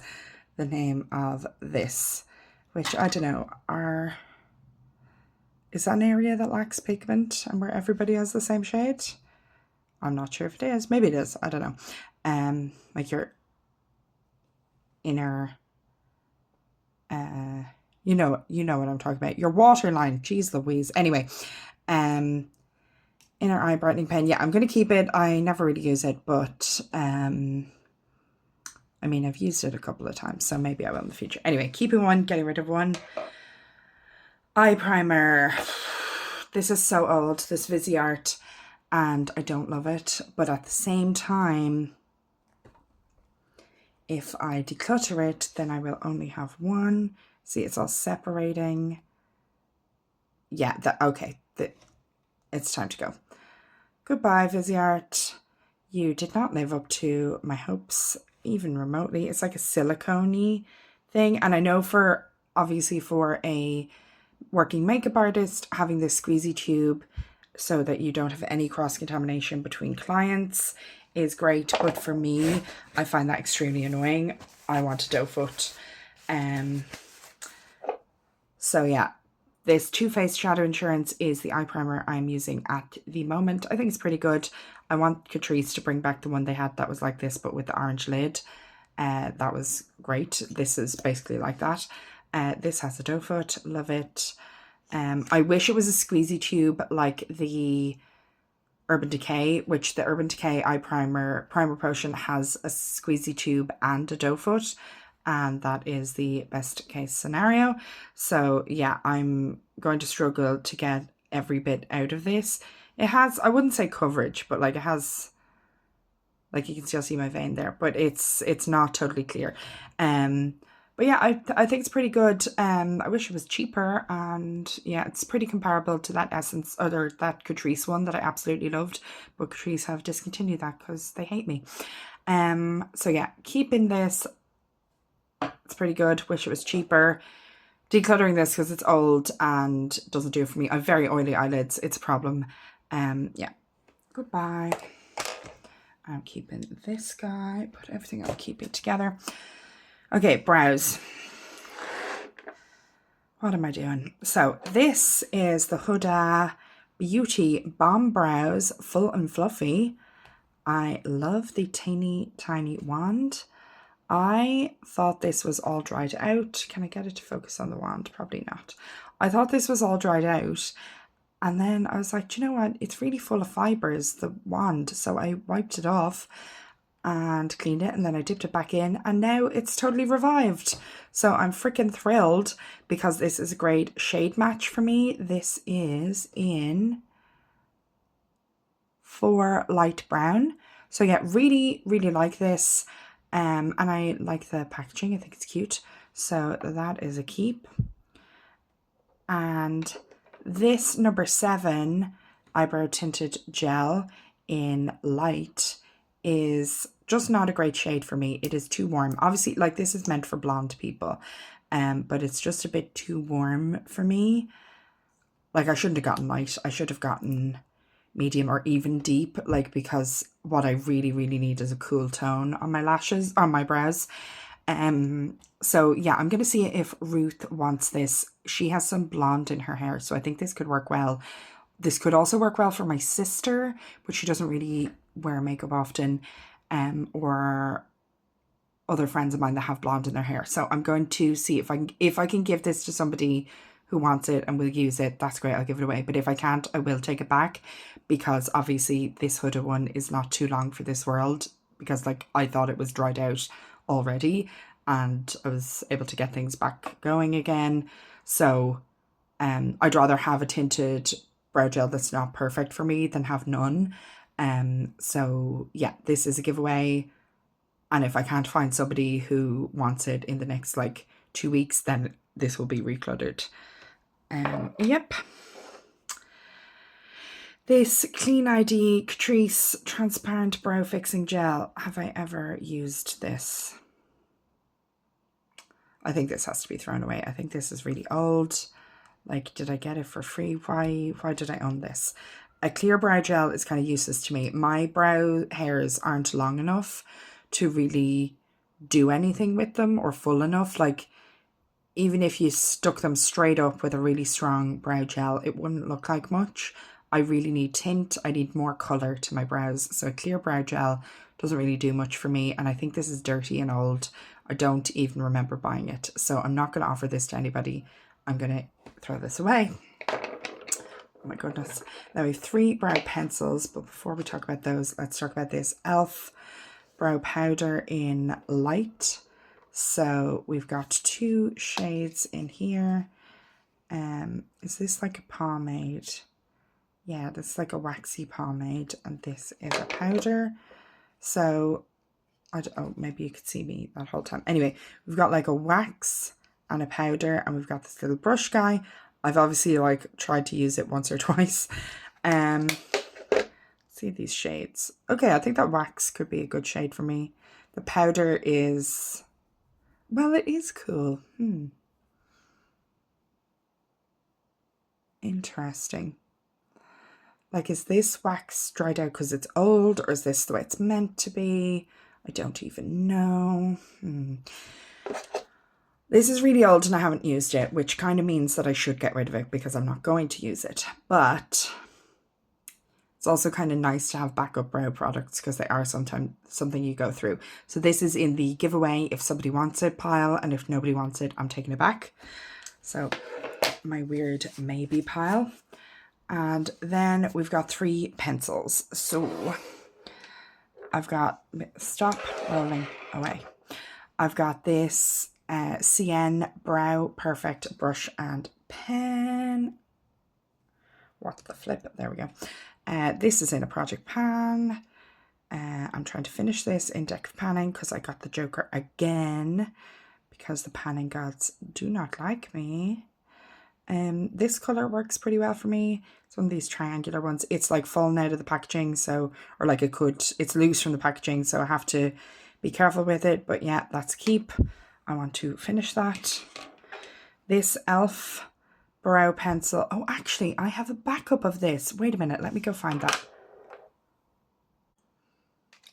S1: the name of this, which I don't know, is that an area that lacks pigment and where everybody has the same shade? I'm not sure if it is. Maybe it is. I don't know. Like your inner, you know what I'm talking about. Your waterline. Jeez Louise. Anyway, Inner Eye Brightening Pen. Yeah, I'm going to keep it. I never really use it, but I mean, I've used it a couple of times, so maybe I will in the future. Anyway, keeping one, getting rid of one. Eye primer. This is so old, this Viseart, and I don't love it. But at the same time, if I declutter it, then I will only have one. See, it's all separating. Yeah, okay. It's time to go. Goodbye, Viseart. You did not live up to my hopes, even remotely. It's like a silicone-y thing. And I know obviously for a working makeup artist, having this squeezy tube so that you don't have any cross-contamination between clients is great. But for me, I find that extremely annoying. I want a doe foot. So yeah. This Too Faced Shadow Insurance is the eye primer I'm using at the moment. I think it's pretty good. I want Catrice to bring back the one they had that was like this, but with the orange lid. That was great. This is basically like that. This has a doe foot. Love it. I wish it was a squeezy tube like the Urban Decay, which the Urban Decay Eye Primer Potion has a squeezy tube and a doe foot, and that is the best case scenario. So yeah, I'm going to struggle to get every bit out of this. It has, I wouldn't say coverage, but like it has, like you can still see my vein there, but it's not totally clear. But yeah, I think it's pretty good. I wish it was cheaper, and yeah, it's pretty comparable to that Essence, or that Catrice one that I absolutely loved, but Catrice have discontinued that because they hate me. So yeah, keeping this. It's pretty good. Wish it was cheaper. Decluttering this because it's old and doesn't do it for me. I have very oily eyelids. It's a problem. Yeah. Goodbye. I'm keeping this guy. Put everything I'll keep it together. Okay, brows. What am I doing? So this is the Huda Beauty Bomb Brows, full and fluffy. I love the teeny tiny wand. I thought this was all dried out. Can I get it to focus on the wand? Probably not. I thought this was all dried out. And then I was like, do you know what? It's really full of fibers, the wand. So I wiped it off and cleaned it, and then I dipped it back in, and now it's totally revived. So I'm freaking thrilled because this is a great shade match for me. This is in 4 light brown. So yeah, really, really like this. And I like the packaging. I think it's cute. So that is a keep. And this number 7 eyebrow tinted gel in light is just not a great shade for me. It is too warm. Obviously, like, this is meant for blonde people, but it's just a bit too warm for me. Like, I shouldn't have gotten light. I should have gotten medium or even deep, like, because what I really, really need is a cool tone on my lashes, on my brows. So yeah, I'm going to see if Ruth wants this. She has some blonde in her hair, so I think this could work well. This could also work well for my sister, but she doesn't really wear makeup often, or other friends of mine that have blonde in their hair. So I'm going to see if I can give this to somebody who wants it and will use it. That's great, I'll give it away. But if I can't, I will take it back, because obviously this Huda one is not too long for this world, because like I thought it was dried out already and I was able to get things back going again. So I'd rather have a tinted brow gel that's not perfect for me than have none. So yeah, this is a giveaway, and if I can't find somebody who wants it in the next like 2 weeks, then this will be recluttered. Yep. This Clean ID Catrice Transparent Brow Fixing Gel. Have I ever used this? I think this has to be thrown away. I think this is really old. Like, did I get it for free? Why did I own this? A clear brow gel is kind of useless to me. My brow hairs aren't long enough to really do anything with them, or full enough. Like, even if you stuck them straight up with a really strong brow gel, it wouldn't look like much. I really need tint. I need more colour to my brows. So a clear brow gel doesn't really do much for me. And I think this is dirty and old. I don't even remember buying it. So I'm not going to offer this to anybody. I'm going to throw this away. Oh my goodness. Now we have 3 brow pencils. But before we talk about those, let's talk about this e.l.f. brow powder in light. So we've got 2 shades in here. Is this like a pomade? Yeah, this is like a waxy pomade, and this is a powder. So, oh, maybe you could see me that whole time. Anyway, we've got like a wax and a powder, and we've got this little brush guy. I've obviously like tried to use it once or twice. See these shades. Okay, I think that wax could be a good shade for me. The powder is, well, it is cool. Interesting. Like, is this wax dried out because it's old, or is this the way it's meant to be? I don't even know. This is really old and I haven't used it, which kind of means that I should get rid of it because I'm not going to use it. But it's It's also kind of nice to have backup brow products because they are sometimes something you go through. So this is in the giveaway if somebody wants it pile, and if nobody wants it, I'm taking it back. So my weird maybe pile. And then we've got 3 pencils. So I've got, stop rolling away. I've got this CN Brow Perfect brush and pen. What's the flip? There we go. This is in a project pan. I'm trying to finish this in deck of panning because I got the Joker again because the panning gods do not like me. This color works pretty well for me. It's one of these triangular ones. It's like fallen out of the packaging, so, or like it's loose from the packaging, so I have to be careful with it. But yeah, that's a keep. I want to finish that. This e.l.f. brow pencil. Oh, actually, I have a backup of this. Wait a minute, let me go find that.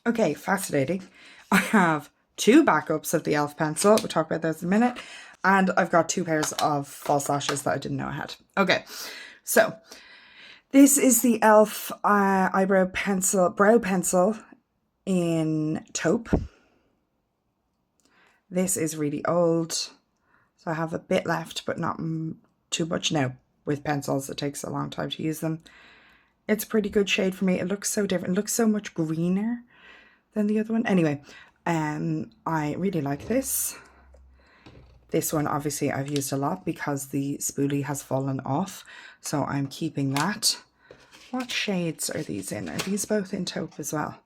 S1: Okay, fascinating. I have 2 backups of the e.l.f. pencil. We'll talk about those in a minute. And I've got 2 pairs of false lashes that I didn't know I had. Okay, so this is the e.l.f. eyebrow pencil, brow pencil in taupe. This is really old, so I have a bit left, but not too much now. With pencils, it takes a long time to use them. It's a pretty good shade for me. It looks so different. It looks so much greener than the other one. Anyway, I really like this. This one, obviously, I've used a lot because the spoolie has fallen off, so I'm keeping that. What shades are these in? Are these both in taupe as well?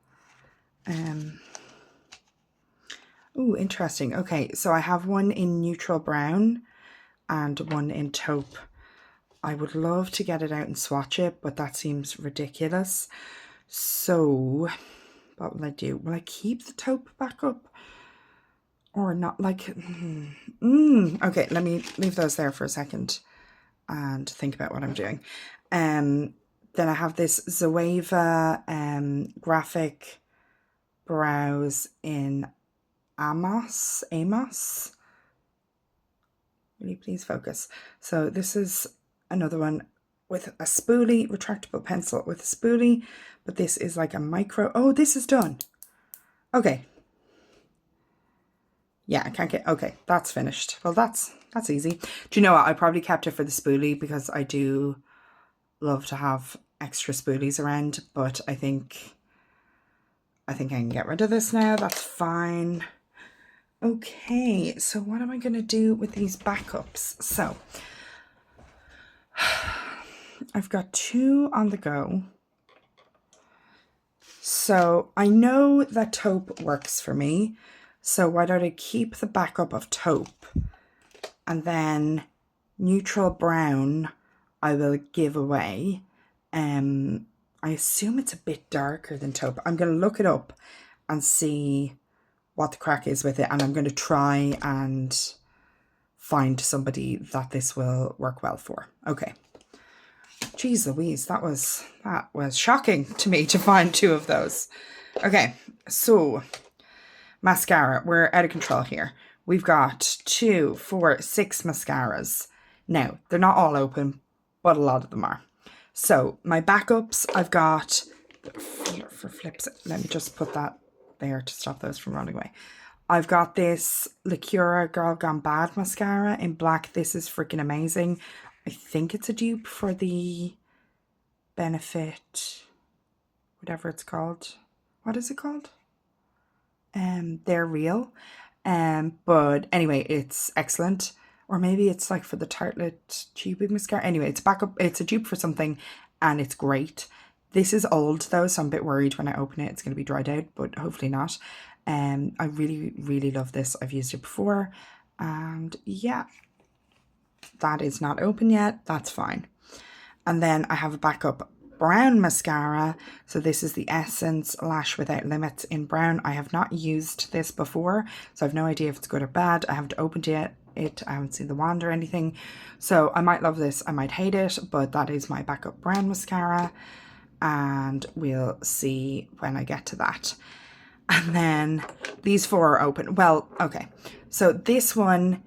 S1: Oh, interesting. Okay, so I have one in neutral brown and one in taupe. I would love to get it out and swatch it, but that seems ridiculous. So, what will I do? Will I keep the taupe back up? Or not, like, okay, let me leave those there for a second and think about what I'm doing. Then I have this Zoeva graphic brows in Amos. Will you please focus? So this is another one with a spoolie, retractable pencil with a spoolie, but this is like a micro. Oh, this is done. Okay. Yeah, I can't get, okay, that's finished. Well, that's easy. Do you know what? I probably kept it for the spoolie because I do love to have extra spoolies around, but I think I can get rid of this now. That's fine. Okay, so what am I going to do with these backups? So I've got 2 on the go. So I know that taupe works for me. So why don't I keep the backup of taupe, and then neutral brown I will give away. I assume it's a bit darker than taupe. I'm going to look it up and see what the crack is with it, and I'm going to try and find somebody that this will work well for. Okay. Jeez Louise, that was shocking to me to find 2 of those. Okay, so mascara, we're out of control here. We've got 2, 4, 6 mascaras. Now, they're not all open, but a lot of them are. So my backups, I've got, for flips, let me just put that there to stop those from running away. I've got this Lacura Girl Gone Bad mascara in black. This is freaking amazing. I think it's a dupe for the Benefit, whatever it's called. What is it called? They're Real. But anyway, it's excellent. Or maybe it's like for the Tartelette Tubing Mascara. Anyway, it's backup. It's a dupe for something, and it's great. This is old though, so I'm a bit worried when I open it. It's going to be dried out, but hopefully not. I really, really love this. I've used it before, and yeah, that is not open yet. That's fine. And then I have a backup brown mascara. So this is the Essence Lash Without Limits in brown. I have not used this before, so I have no idea if it's good or bad. I haven't opened it. I haven't seen the wand or anything. So I might love this, I might hate it, but that is my backup brown mascara. And we'll see when I get to that. And then these 4 are open. Well, okay. So this one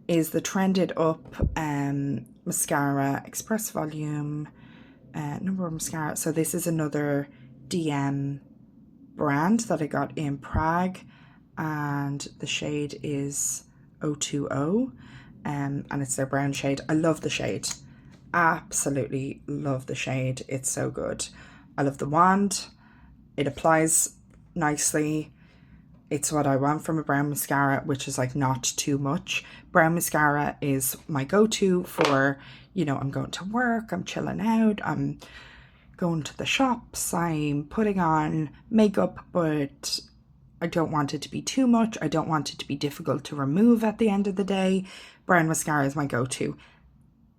S1: is the Trended Up mascara, Express Volume Number one mascara. So this is another DM brand that I got in Prague, and the shade is 020, and it's their brown shade. I love the shade. Absolutely love the shade. It's so good. I love the wand. It applies nicely. It's what I want from a brown mascara, which is like not too much. Brown mascara is my go-to for, you know, I'm going to work, I'm chilling out, I'm going to the shops, I'm putting on makeup, but I don't want it to be too much. I don't want it to be difficult to remove at the end of the day. Brown mascara is my go-to.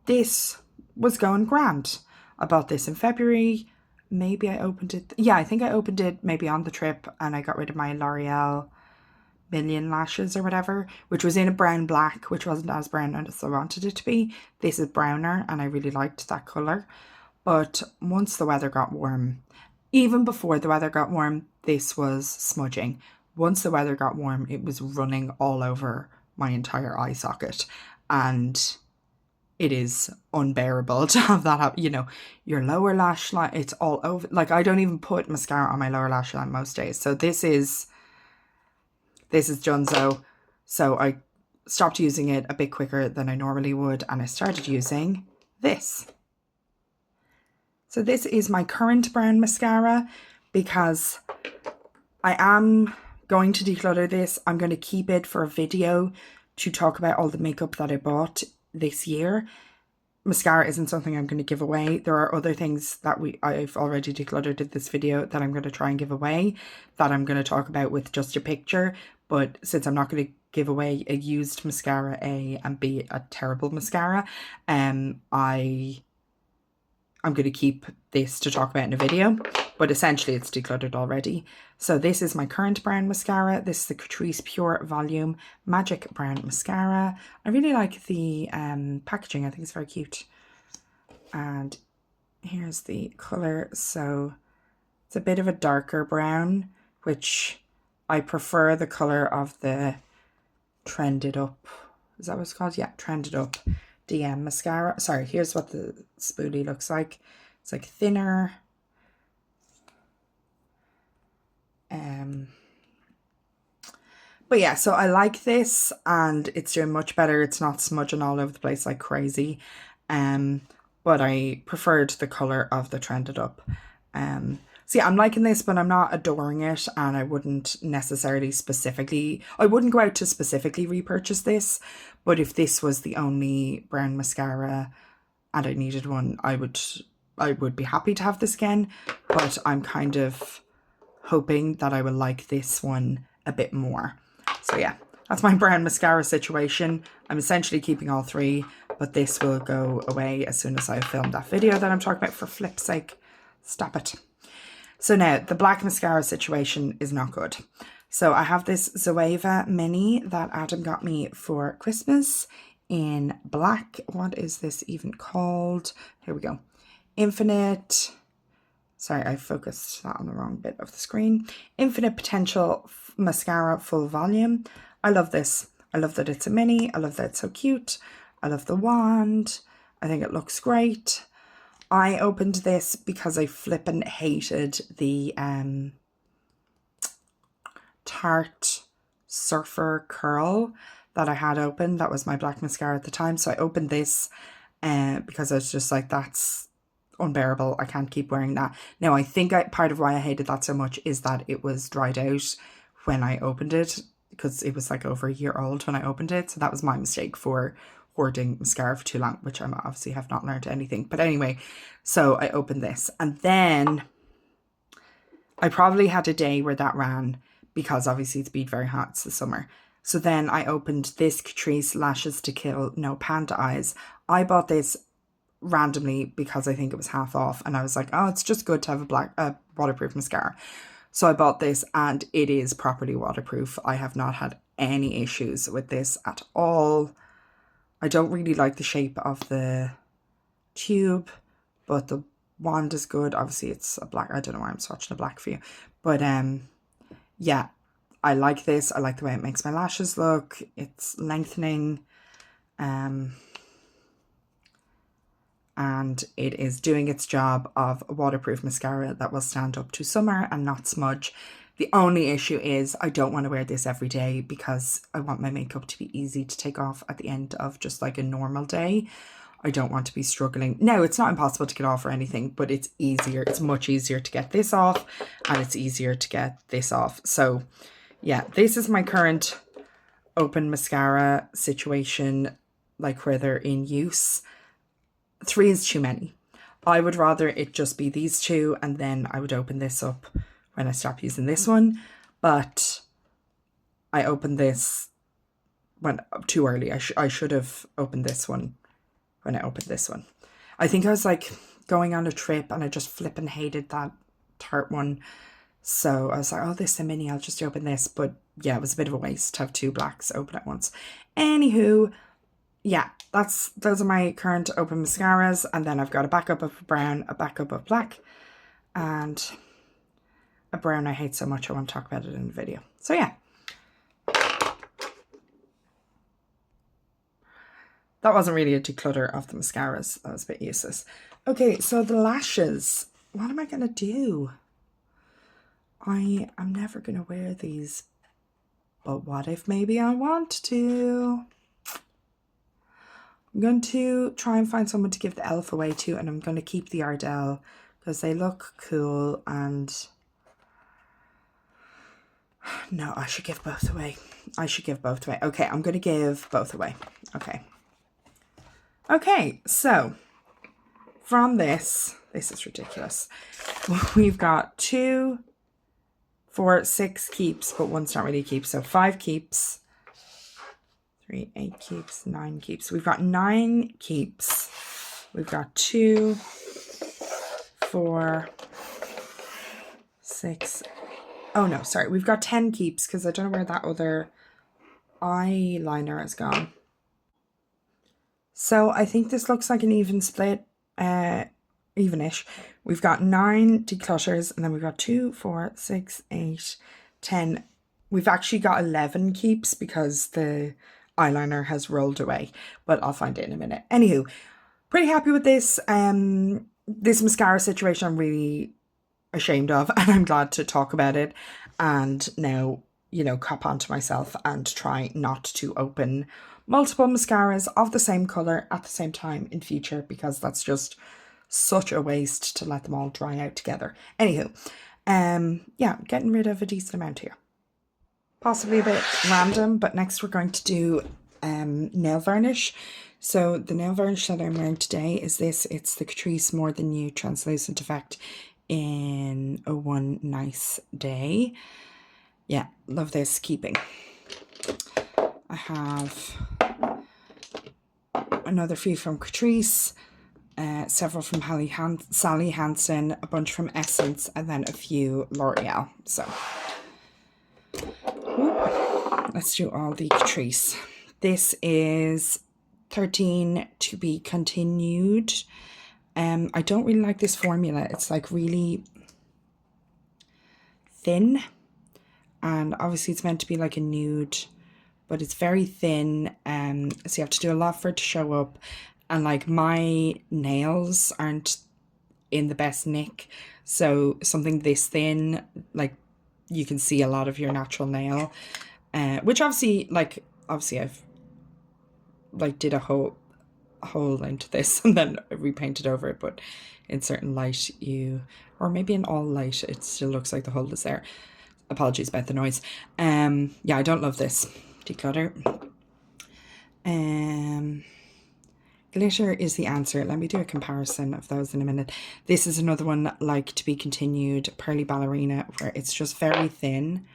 S1: This was going grand. I bought this in February. Maybe I opened it. Yeah, I think I opened it maybe on the trip, and I got rid of my L'Oreal Million Lashes or whatever, which was in a brown black, which wasn't as brown as I wanted it to be. This is browner, and I really liked that colour. But once the weather got warm, even before the weather got warm, this was smudging. Once the weather got warm, it was running all over my entire eye socket, and it is unbearable to have that happen. You know, your lower lash line, it's all over. Like, I don't even put mascara on my lower lash line most days. So this is Junzo. So I stopped using it a bit quicker than I normally would, and I started using this. So this is my current brown mascara because I am going to declutter this. I'm going to keep it for a video to talk about all the makeup that I bought this year. Mascara isn't something I'm going to give away. There are other things that I've already decluttered in this video that I'm going to try and give away, that I'm going to talk about with just a picture. But since I'm not going to give away a used mascara, A, and B, a terrible mascara, I'm going to keep this to talk about in a video, but essentially it's decluttered already. So this is my current brown mascara. This is the Catrice Pure Volume Magic Brown Mascara. I really like the packaging. I think it's very cute. And here's the colour. So it's a bit of a darker brown, which I prefer the colour of the Trended Up. Is that what it's called? Yeah, Trended Up DM mascara. Sorry, here's what the spoolie looks like. It's like thinner. But yeah, so I like this, and it's doing much better. It's not smudging all over the place like crazy. But I preferred the colour of the Trended Up. So yeah, I'm liking this, but I'm not adoring it, and I wouldn't necessarily I wouldn't go out to specifically repurchase this, but if this was the only brown mascara and I needed one, I would be happy to have this again, but I'm kind of hoping that I will like this one a bit more. So yeah, that's my brown mascara situation. I'm essentially keeping all three, but this will go away as soon as I film that video that I'm talking about, for flip's sake. Stop it. So now, the black mascara situation is not good. So I have this Zoeva Mini that Adam got me for Christmas in black. What is this even called? Here we go. Infinite. Sorry, I focused that on the wrong bit of the screen. Infinite Potential Mascara Full Volume. I love this. I love that it's a mini. I love that it's so cute. I love the wand. I think it looks great. I opened this because I flippin' hated the Tarte Surfer Curl that I had open. That was my black mascara at the time. So I opened this because I was just like, that's unbearable. I can't keep wearing that. Now, I think part of why I hated that so much is that it was dried out when I opened it, because it was like over a year old when I opened it. So that was my mistake for hoarding mascara for too long, which I obviously have not learned anything. But anyway, so I opened this, and then I probably had a day where that ran, because obviously it's been very hot, it's the summer. So then I opened this Catrice Lashes to Kill No Panda Eyes. I bought this randomly because I think it was half off, and I was like, oh, it's just good to have a waterproof mascara. So I bought this, and it is properly waterproof. I have not had any issues with this at all. I don't really like the shape of the tube, but the wand is good. Obviously it's a black, I don't know why I'm swatching a black for you, but yeah, I like this. I like the way it makes my lashes look. It's lengthening, and and it is doing its job of a waterproof mascara that will stand up to summer and not smudge. The only issue is I don't want to wear this every day because I want my makeup to be easy to take off at the end of just like a normal day. I don't want to be struggling. No, it's not impossible to get off or anything, but it's easier. It's much easier to get this off, and it's easier to get this off. So yeah, this is my current open mascara situation, like where they're in use. 3 is too many. I would rather it just be these 2, and then I would open this up when I stop using this one. But I opened this when too early. I should have opened this one when I opened this one. I think I was like going on a trip and I just flipping hated that tart one. So I was like, oh, this is a mini, I'll just open this. But yeah, it was a bit of a waste to have 2 blacks open at once. Anywho, yeah, those are my current open mascaras. And then I've got a backup of brown, a backup of black, and a brown I hate so much I won't talk about it in the video. So yeah. That wasn't really a declutter of the mascaras. That was a bit useless. Okay, so the lashes. What am I going to do? I am never going to wear these. But what if maybe I want to? I'm going to try and find someone to give the elf away to. And I'm going to keep the Ardell because they look cool. And no, I should give both away. I should give both away. Okay, I'm going to give both away. Okay. Okay, so from this is ridiculous. We've got 2, 4, 6 keeps, but one's not really a keep. So 5 keeps, 3, 8 keeps, 9 keeps. We've got 9 keeps. We've got 2, 4, 6. Oh no, sorry. We've got 10 keeps because I don't know where that other eyeliner has gone. So I think this looks like an even split, evenish. We've got 9 declutters, and then we've got 2, 4, 6, 8, 10. We've actually got 11 keeps because the eyeliner has rolled away, but I'll find it in a minute. Anywho, pretty happy with this. This mascara situation I'm really ashamed of, and I'm glad to talk about it. And now, you know, cop onto myself and try not to open multiple mascaras of the same colour at the same time in future, because that's just such a waste to let them all dry out together. Anywho, yeah, getting rid of a decent amount here. Possibly a bit random, but next we're going to do nail varnish. So the nail varnish that I'm wearing today is this. It's the Catrice More Than You Translucent Effect in a One Nice Day. Yeah, love this keeping. I have another few from Catrice, several from Sally Hansen, a bunch from Essence, and then a few L'Oreal. So let's do all the Catrice. This is 13 to be continued. I don't really like this formula. It's like really thin, and obviously it's meant to be like a nude, but it's very thin, so you have to do a lot for it to show up. And like my nails aren't in the best nick, so something this thin, like you can see a lot of your natural nail, which obviously I've like did a hole into this and then repainted over it, but in certain light or maybe in all light, it still looks like the hole is there. Apologies about the noise. Yeah, I don't love this declutter. Glitter is the answer. Let me do a comparison of those in a minute. This is another one like to be continued, Pearly Ballerina, where it's just very thin.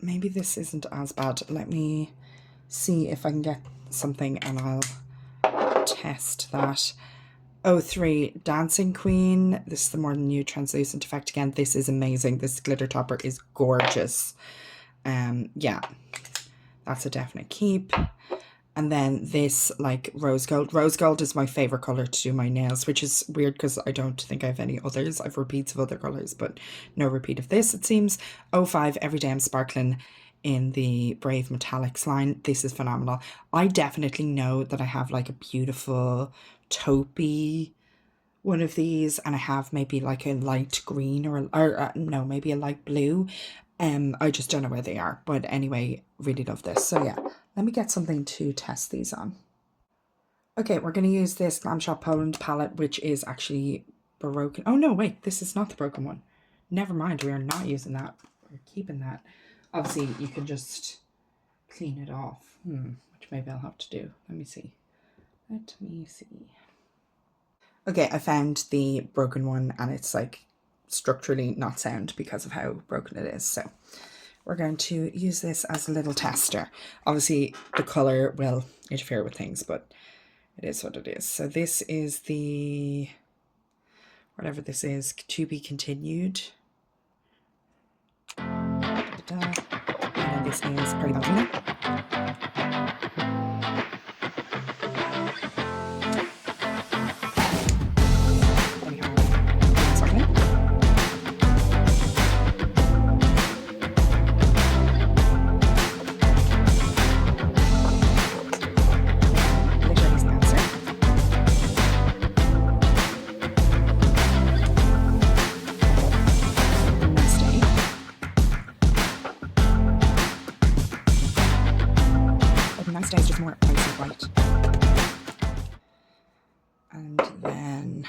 S1: Maybe this isn't as bad. Let me see if I can get something and I'll test that. 03 Dancing Queen. This is the More Than You Translucent Effect again. This is amazing. This glitter topper is gorgeous. Yeah, that's a definite keep. And then this like rose gold. Rose gold is my favorite color to do my nails, which is weird because I don't think I have any others. I've repeats of other colors, but no repeat of this, it seems. 05 Everyday I'm Sparkling in the Brave Metallics line. This is phenomenal. I definitely know that I have like a beautiful taupey one of these, and I have maybe like a light green or no, maybe a light blue. I just don't know where they are, but anyway, really love this. So yeah, let me get something to test these on. Okay, we're going to use this Glam Shop Poland palette, which is actually broken. Oh no, wait, this is not the broken one. Never mind, we are not using that. We're keeping that. Obviously, you can just clean it off, which maybe I'll have to do. Let me see. Okay, I found the broken one, and it's like structurally not sound because of how broken it is. So we're going to use this as a little tester. Obviously, the color will interfere with things, but it is what it is. So this is the, whatever this is, to be continued. And then this is Pretty Ballerina. Then we have Sparkling. Glitter is the answer. Nice Day. But Nice Day is just more icy white. And then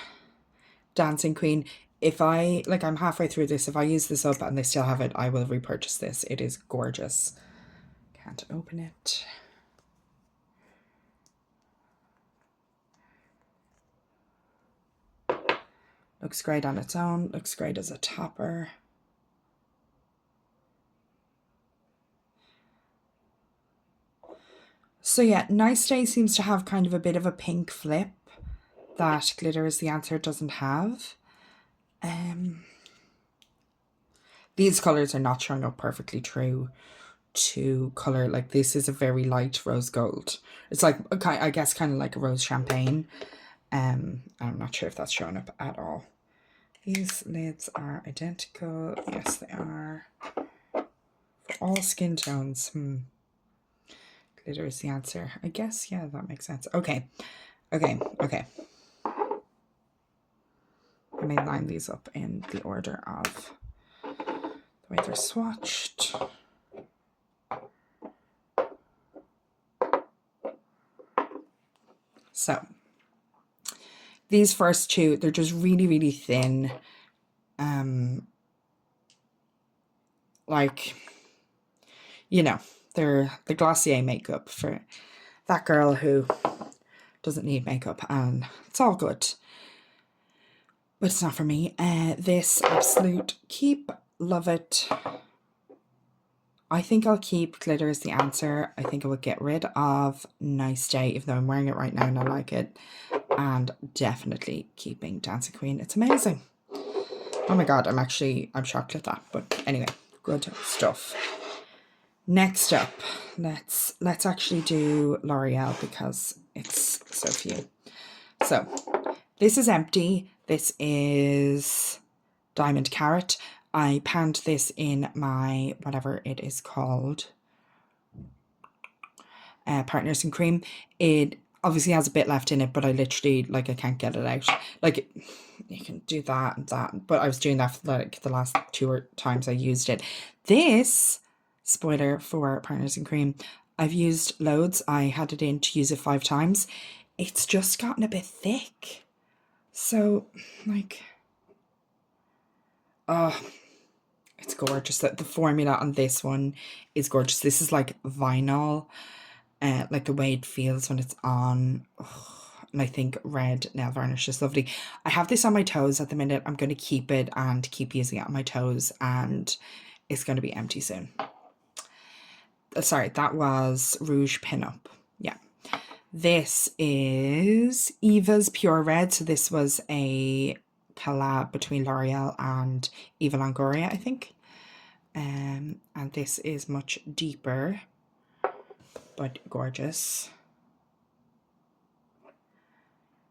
S1: Dancing Queen. If I, like, I'm halfway through this, if I use this up and they still have it, I will repurchase this. It is gorgeous. Can't open it. Looks great on its own. Looks great as a topper. So yeah, Nice Day seems to have kind of a bit of a pink flip that Glitter is the Answer doesn't have. These colours are not showing up perfectly true to colour. Like, this is a very light rose gold. It's like, okay, I guess kind of like a rose champagne. I'm not sure if that's showing up at all. These lids are identical. Yes, they are. For all skin tones. Glitter is the answer. I guess, yeah, that makes sense. Okay. I may line these up in the order of the way they're swatched. So, these first two, they're just really, really thin. Like, you know, they're the Glossier makeup for that girl who doesn't need makeup, and it's all good. But it's not for me. This absolute keep, love it. I think I'll keep Glitter is the Answer. I think I would get rid of Nice Day, even though I'm wearing it right now and I like it. And definitely keeping Dancing Queen. It's amazing. Oh my god, I'm shocked at that. But anyway, good stuff. Next up, let's actually do L'Oreal because it's so few. So this is empty. This is Diamond Carrot. I panned this in my, whatever it is called, Partners in Cream. It obviously has a bit left in it, but I literally, like, I can't get it out. Like, you can do that and that, but I was doing that for like the last 2 times I used it. This, spoiler for Partners in Cream, I've used loads. I had it in to use it 5 times. It's just gotten a bit thick. So, like, oh, it's gorgeous. That the formula on this one is gorgeous. This is like vinyl, like the way it feels when it's on. Oh, and I think red nail varnish is lovely. I have this on my toes at the minute. I'm going to keep it and keep using it on my toes, and it's going to be empty soon. Sorry, that was Rouge Pinup. Yeah. This is Eva's Pure Red. So this was a collab between L'Oreal and Eva Longoria, I think. And this is much deeper, but gorgeous.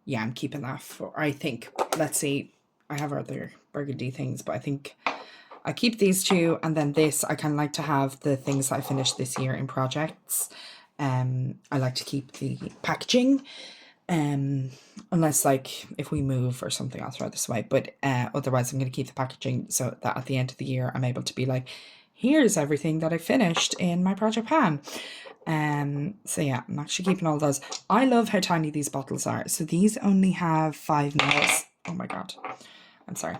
S1: Yeah, I'm keeping that for, I think, let's see, I have other burgundy things, but I think I keep these two, and then this, I kind of like to have the things I finished this year in projects. I like to keep the packaging, unless like if we move or something, I'll throw this away. But otherwise, I'm going to keep the packaging so that at the end of the year, I'm able to be like, here's everything that I finished in my project pan. So yeah, I'm actually keeping all those. I love how tiny these bottles are. So these only have 5 mils. Oh my god, I'm sorry.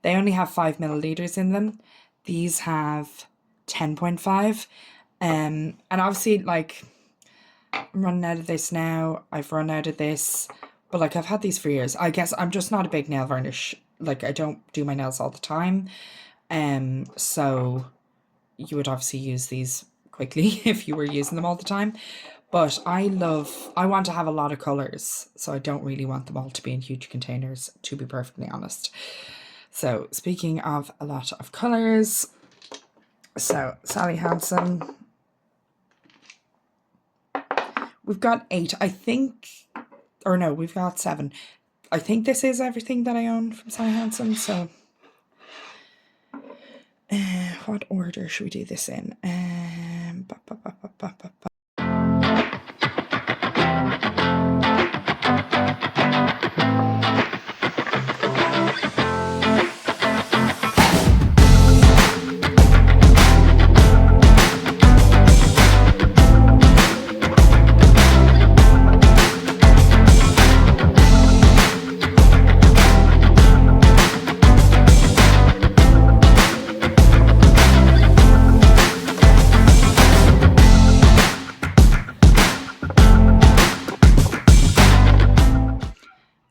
S1: They only have 5 milliliters in them. These have 10.5. And obviously, like, I'm running out of this now. I've run out of this, but like I've had these for years. I guess I'm just not a big nail varnish. Like, I don't do my nails all the time. So you would obviously use these quickly if you were using them all the time. But I want to have a lot of colours, so I don't really want them all to be in huge containers, to be perfectly honest. So speaking of a lot of colours, so Sally Hansen, we've got 8, I think, or no, we've got 7. I think this is everything that I own from Sally Hansen, so what order should we do this in?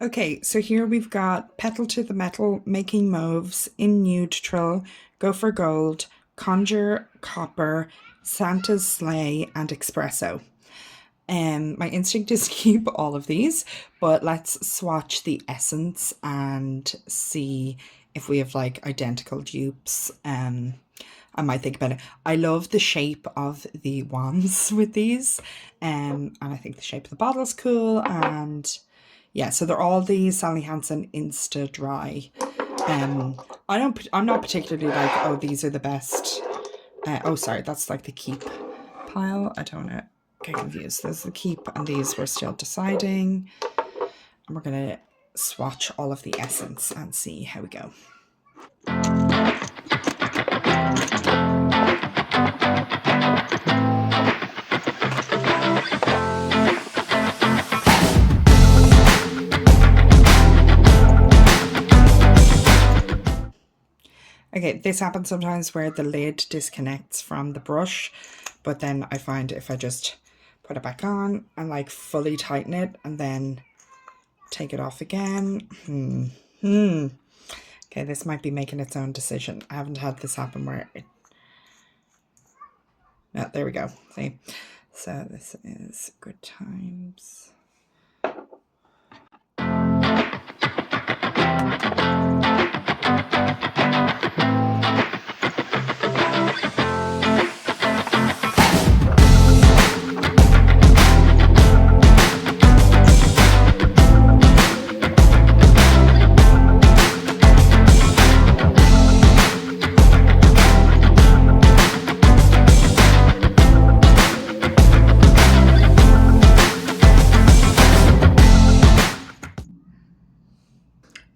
S1: Okay, so here we've got Petal to the Metal, Making Mauves, In Neutral, Go for Gold, Conjure, Copper, Santa's Sleigh, and Espresso. My instinct is to keep all of these, but let's swatch the essence and see if we have like identical dupes. I might think about it. I love the shape of the wands with these, and I think the shape of the bottle's cool, and yeah, so they're all the Sally Hansen Insta Dry. I'm not particularly like, oh, these are the best. Oh, sorry, that's like the keep pile. I don't know. Get confused. There's the keep, and these we're still deciding. And we're gonna swatch all of the essence and see how we go. Okay, this happens sometimes where the lid disconnects from the brush, but then I find if I just put it back on and like fully tighten it and then take it off again. Okay, this might be making its own decision. I haven't had this happen where it... No, there we go. See? So this is Good Times.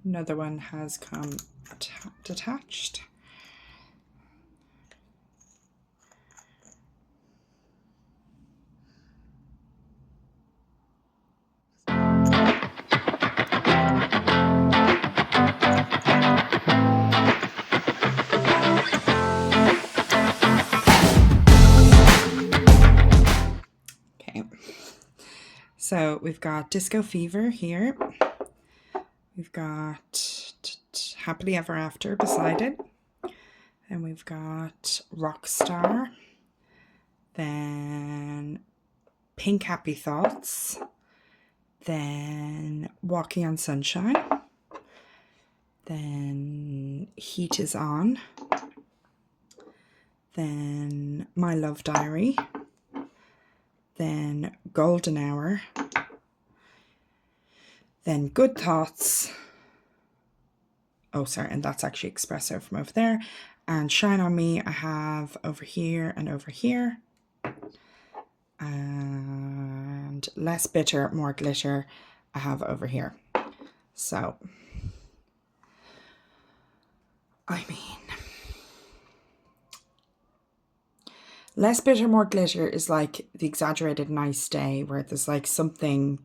S1: Another one has come detached. Okay, so we've got Disco Fever here. We've got Happily Ever After beside it. And we've got Rockstar. Then Pink Happy Thoughts. Then Walking on Sunshine. Then Heat is On. Then My Love Diary. Then Golden Hour. Then Good Thoughts. Oh, sorry, and that's actually espresso from over there. And Shine On Me I have over here and over here. And Less Bitter, More Glitter I have over here. So, I mean, Less Bitter, More Glitter is like the exaggerated nice day where there's like something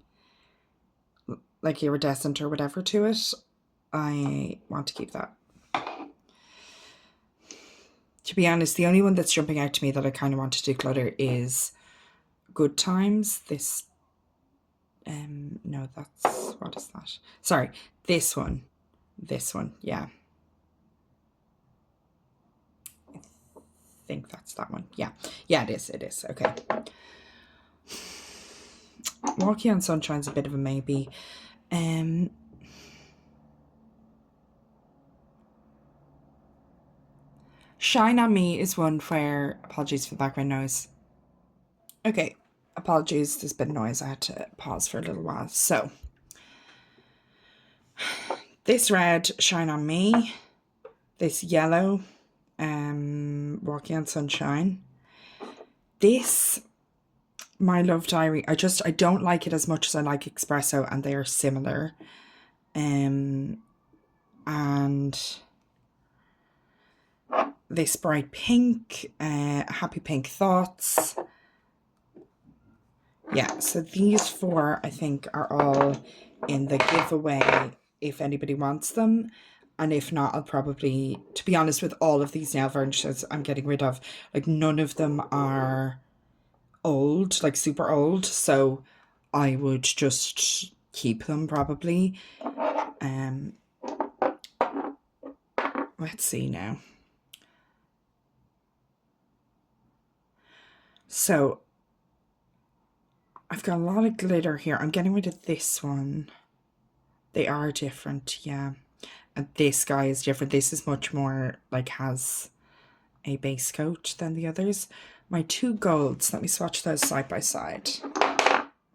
S1: like iridescent or whatever to it. I want to keep that. To be honest, the only one that's jumping out to me that I kind of want to declutter is Good Times. This, no, that's, what is that? Sorry, this one, yeah. I think that's that one, yeah, it is, okay. Walking on Sunshine's a bit of a maybe. Shine On Me is one where, apologies for the background noise. Okay, apologies, there's been noise. I had to pause for a little while. So, this red, Shine On Me. This yellow, Walking on Sunshine. This, My Love Diary. I don't like it as much as I like Espresso, and they are similar. And this bright pink, Happy Pink Thoughts. Yeah, so these four, I think, are all in the giveaway if anybody wants them. And if not, I'll probably, to be honest, with all of these nail varnishes I'm getting rid of, like none of them are old, like super old. So I would just keep them probably. Let's see now. So I've got a lot of glitter here. I'm getting rid of this one. They are different, yeah. And this guy is different. This is much more like has a base coat than the others. My two golds, let me swatch those side by side.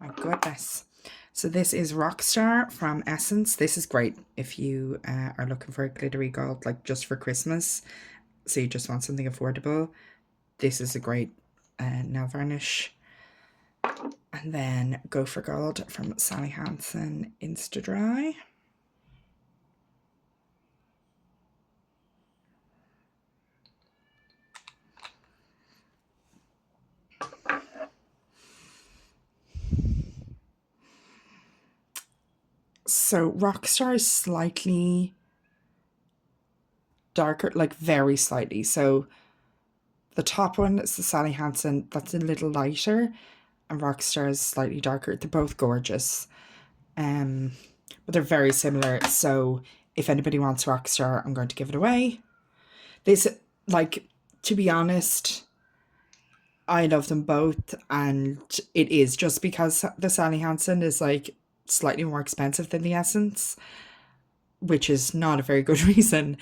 S1: My goodness. So this is Rockstar from Essence. This is great if you are looking for a glittery gold, like just for Christmas. So you just want something affordable. This is a great nail varnish. And then Go for Gold from Sally Hansen Insta Dry. So Rockstar is slightly darker, like very slightly. So the top one is the Sally Hansen, that's a little lighter, and Rockstar is slightly darker. They're both gorgeous, but they're very similar. So if anybody wants Rockstar, I'm going to give it away. This, like, to be honest, I love them both, and it is just because the Sally Hansen is like slightly more expensive than the Essence, which is not a very good reason.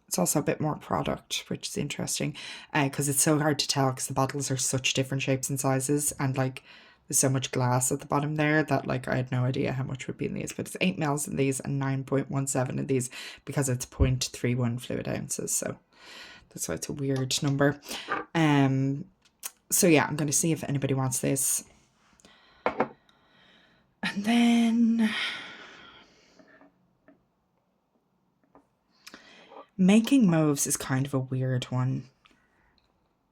S1: It's also a bit more product, which is interesting, because it's so hard to tell because the bottles are such different shapes and sizes, and like there's so much glass at the bottom there that like I had no idea how much would be in these, but it's 8 mils in these and 9.17 in these because it's 0.31 fluid ounces, so that's why it's a weird number. So yeah, I'm going to see if anybody wants this. And then Making Mauves is kind of a weird one.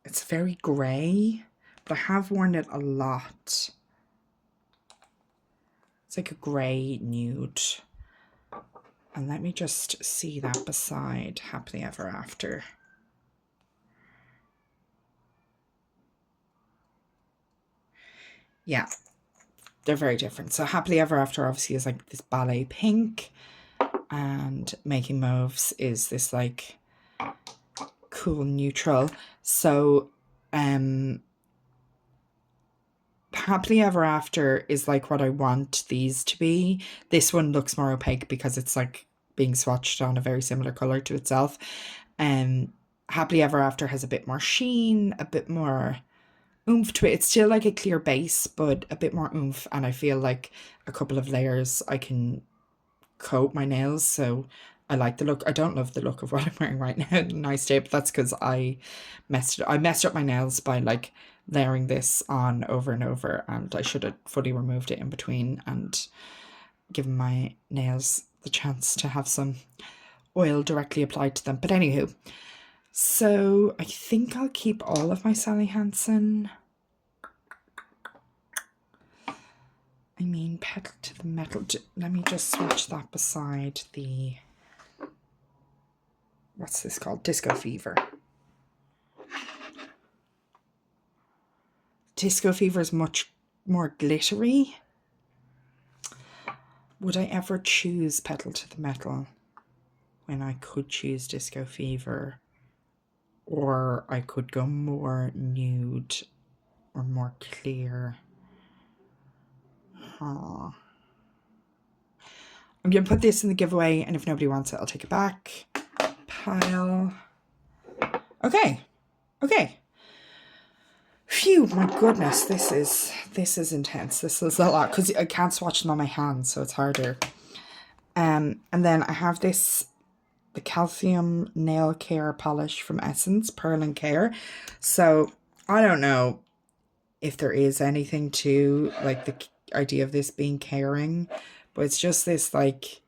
S1: It's very grey, but I have worn it a lot. It's like a grey nude. And let me just see that beside Happily Ever After. Yeah, they're very different. So Happily Ever After obviously is like this ballet pink, and Making Mauves is this like cool neutral. So Happily Ever After is like what I want these to be. This one looks more opaque because it's like being swatched on a very similar colour to itself. Happily Ever After has a bit more sheen, a bit more oomph to it. It's still like a clear base, but a bit more oomph, and I feel like a couple of layers I can coat my nails, so I like the look. I don't love the look of what I'm wearing right now. Nice day, but that's because I messed up my nails by like layering this on over and over, and I should have fully removed it in between and given my nails the chance to have some oil directly applied to them. But anywho, so I think I'll keep all of my Sally Hansen. I mean, Pedal to the Metal. Let me just switch that beside the, what's this called? Disco Fever. Disco Fever is much more glittery. Would I ever choose Pedal to the Metal when I could choose Disco Fever? Or I could go more nude or more clear. Huh. I'm going to put this in the giveaway, and if nobody wants it, I'll take it back. Pile. Okay. Okay. Phew, my goodness, this is intense. This is a lot, because I can't swatch them on my hands, so it's harder. And then I have this, the Calcium Nail Care Polish from Essence, Pearl and Care. So I don't know if there is anything to like the idea of this being caring, but it's just this like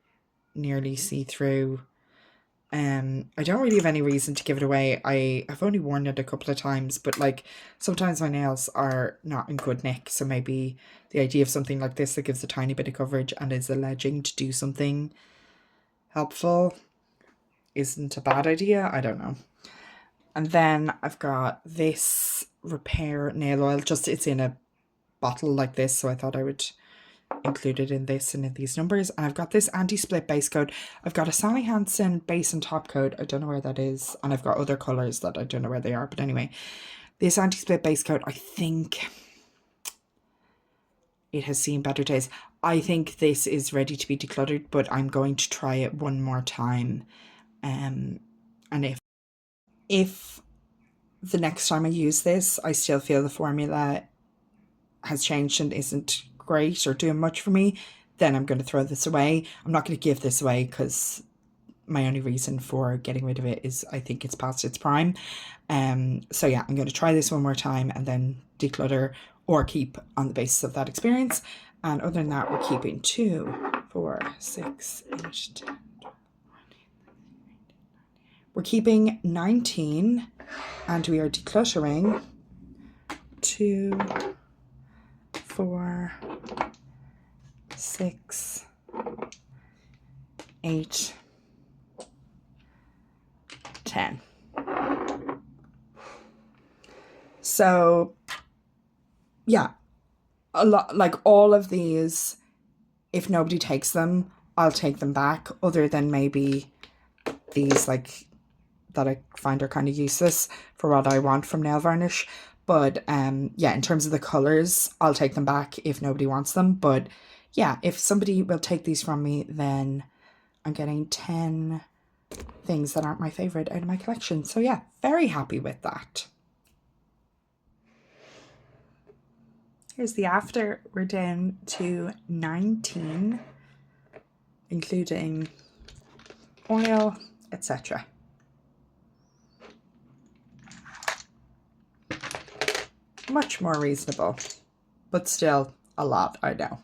S1: nearly see-through. I don't really have any reason to give it away. I have only worn it a couple of times, but like sometimes my nails are not in good nick, so maybe the idea of something like this that gives a tiny bit of coverage and is alleging to do something helpful isn't a bad idea. I don't know. And then I've got this Repair Nail Oil. Just it's in a bottle like this, so I thought I would include it in this and in these numbers. And I've got this anti-split base coat. I've got a Sally Hansen base and top coat. I don't know where that is. And I've got other colours that I don't know where they are. But anyway, this anti-split base coat, I think it has seen better days. I think this is ready to be decluttered, but I'm going to try it one more time. And if the next time I use this, I still feel the formula has changed and isn't great or doing much for me, then I'm going to throw this away. I'm not going to give this away because my only reason for getting rid of it is I think it's past its prime. So yeah, I'm going to try this one more time and then declutter or keep on the basis of that experience. And other than that, we're keeping 2, 4, 6, 8, 10. We're keeping 19 and we are decluttering 2, 4, 6, 8, 10. So yeah, a lot, like all of these, if nobody takes them, I'll take them back, other than maybe these like that I find are kind of useless for what I want from nail varnish. But yeah, in terms of the colours, I'll take them back if nobody wants them. But yeah, if somebody will take these from me, then I'm getting 10 things that aren't my favourite out of my collection. So yeah, very happy with that. Here's the after. We're down to 19, including oil, etc. Much more reasonable, but still a lot, I know.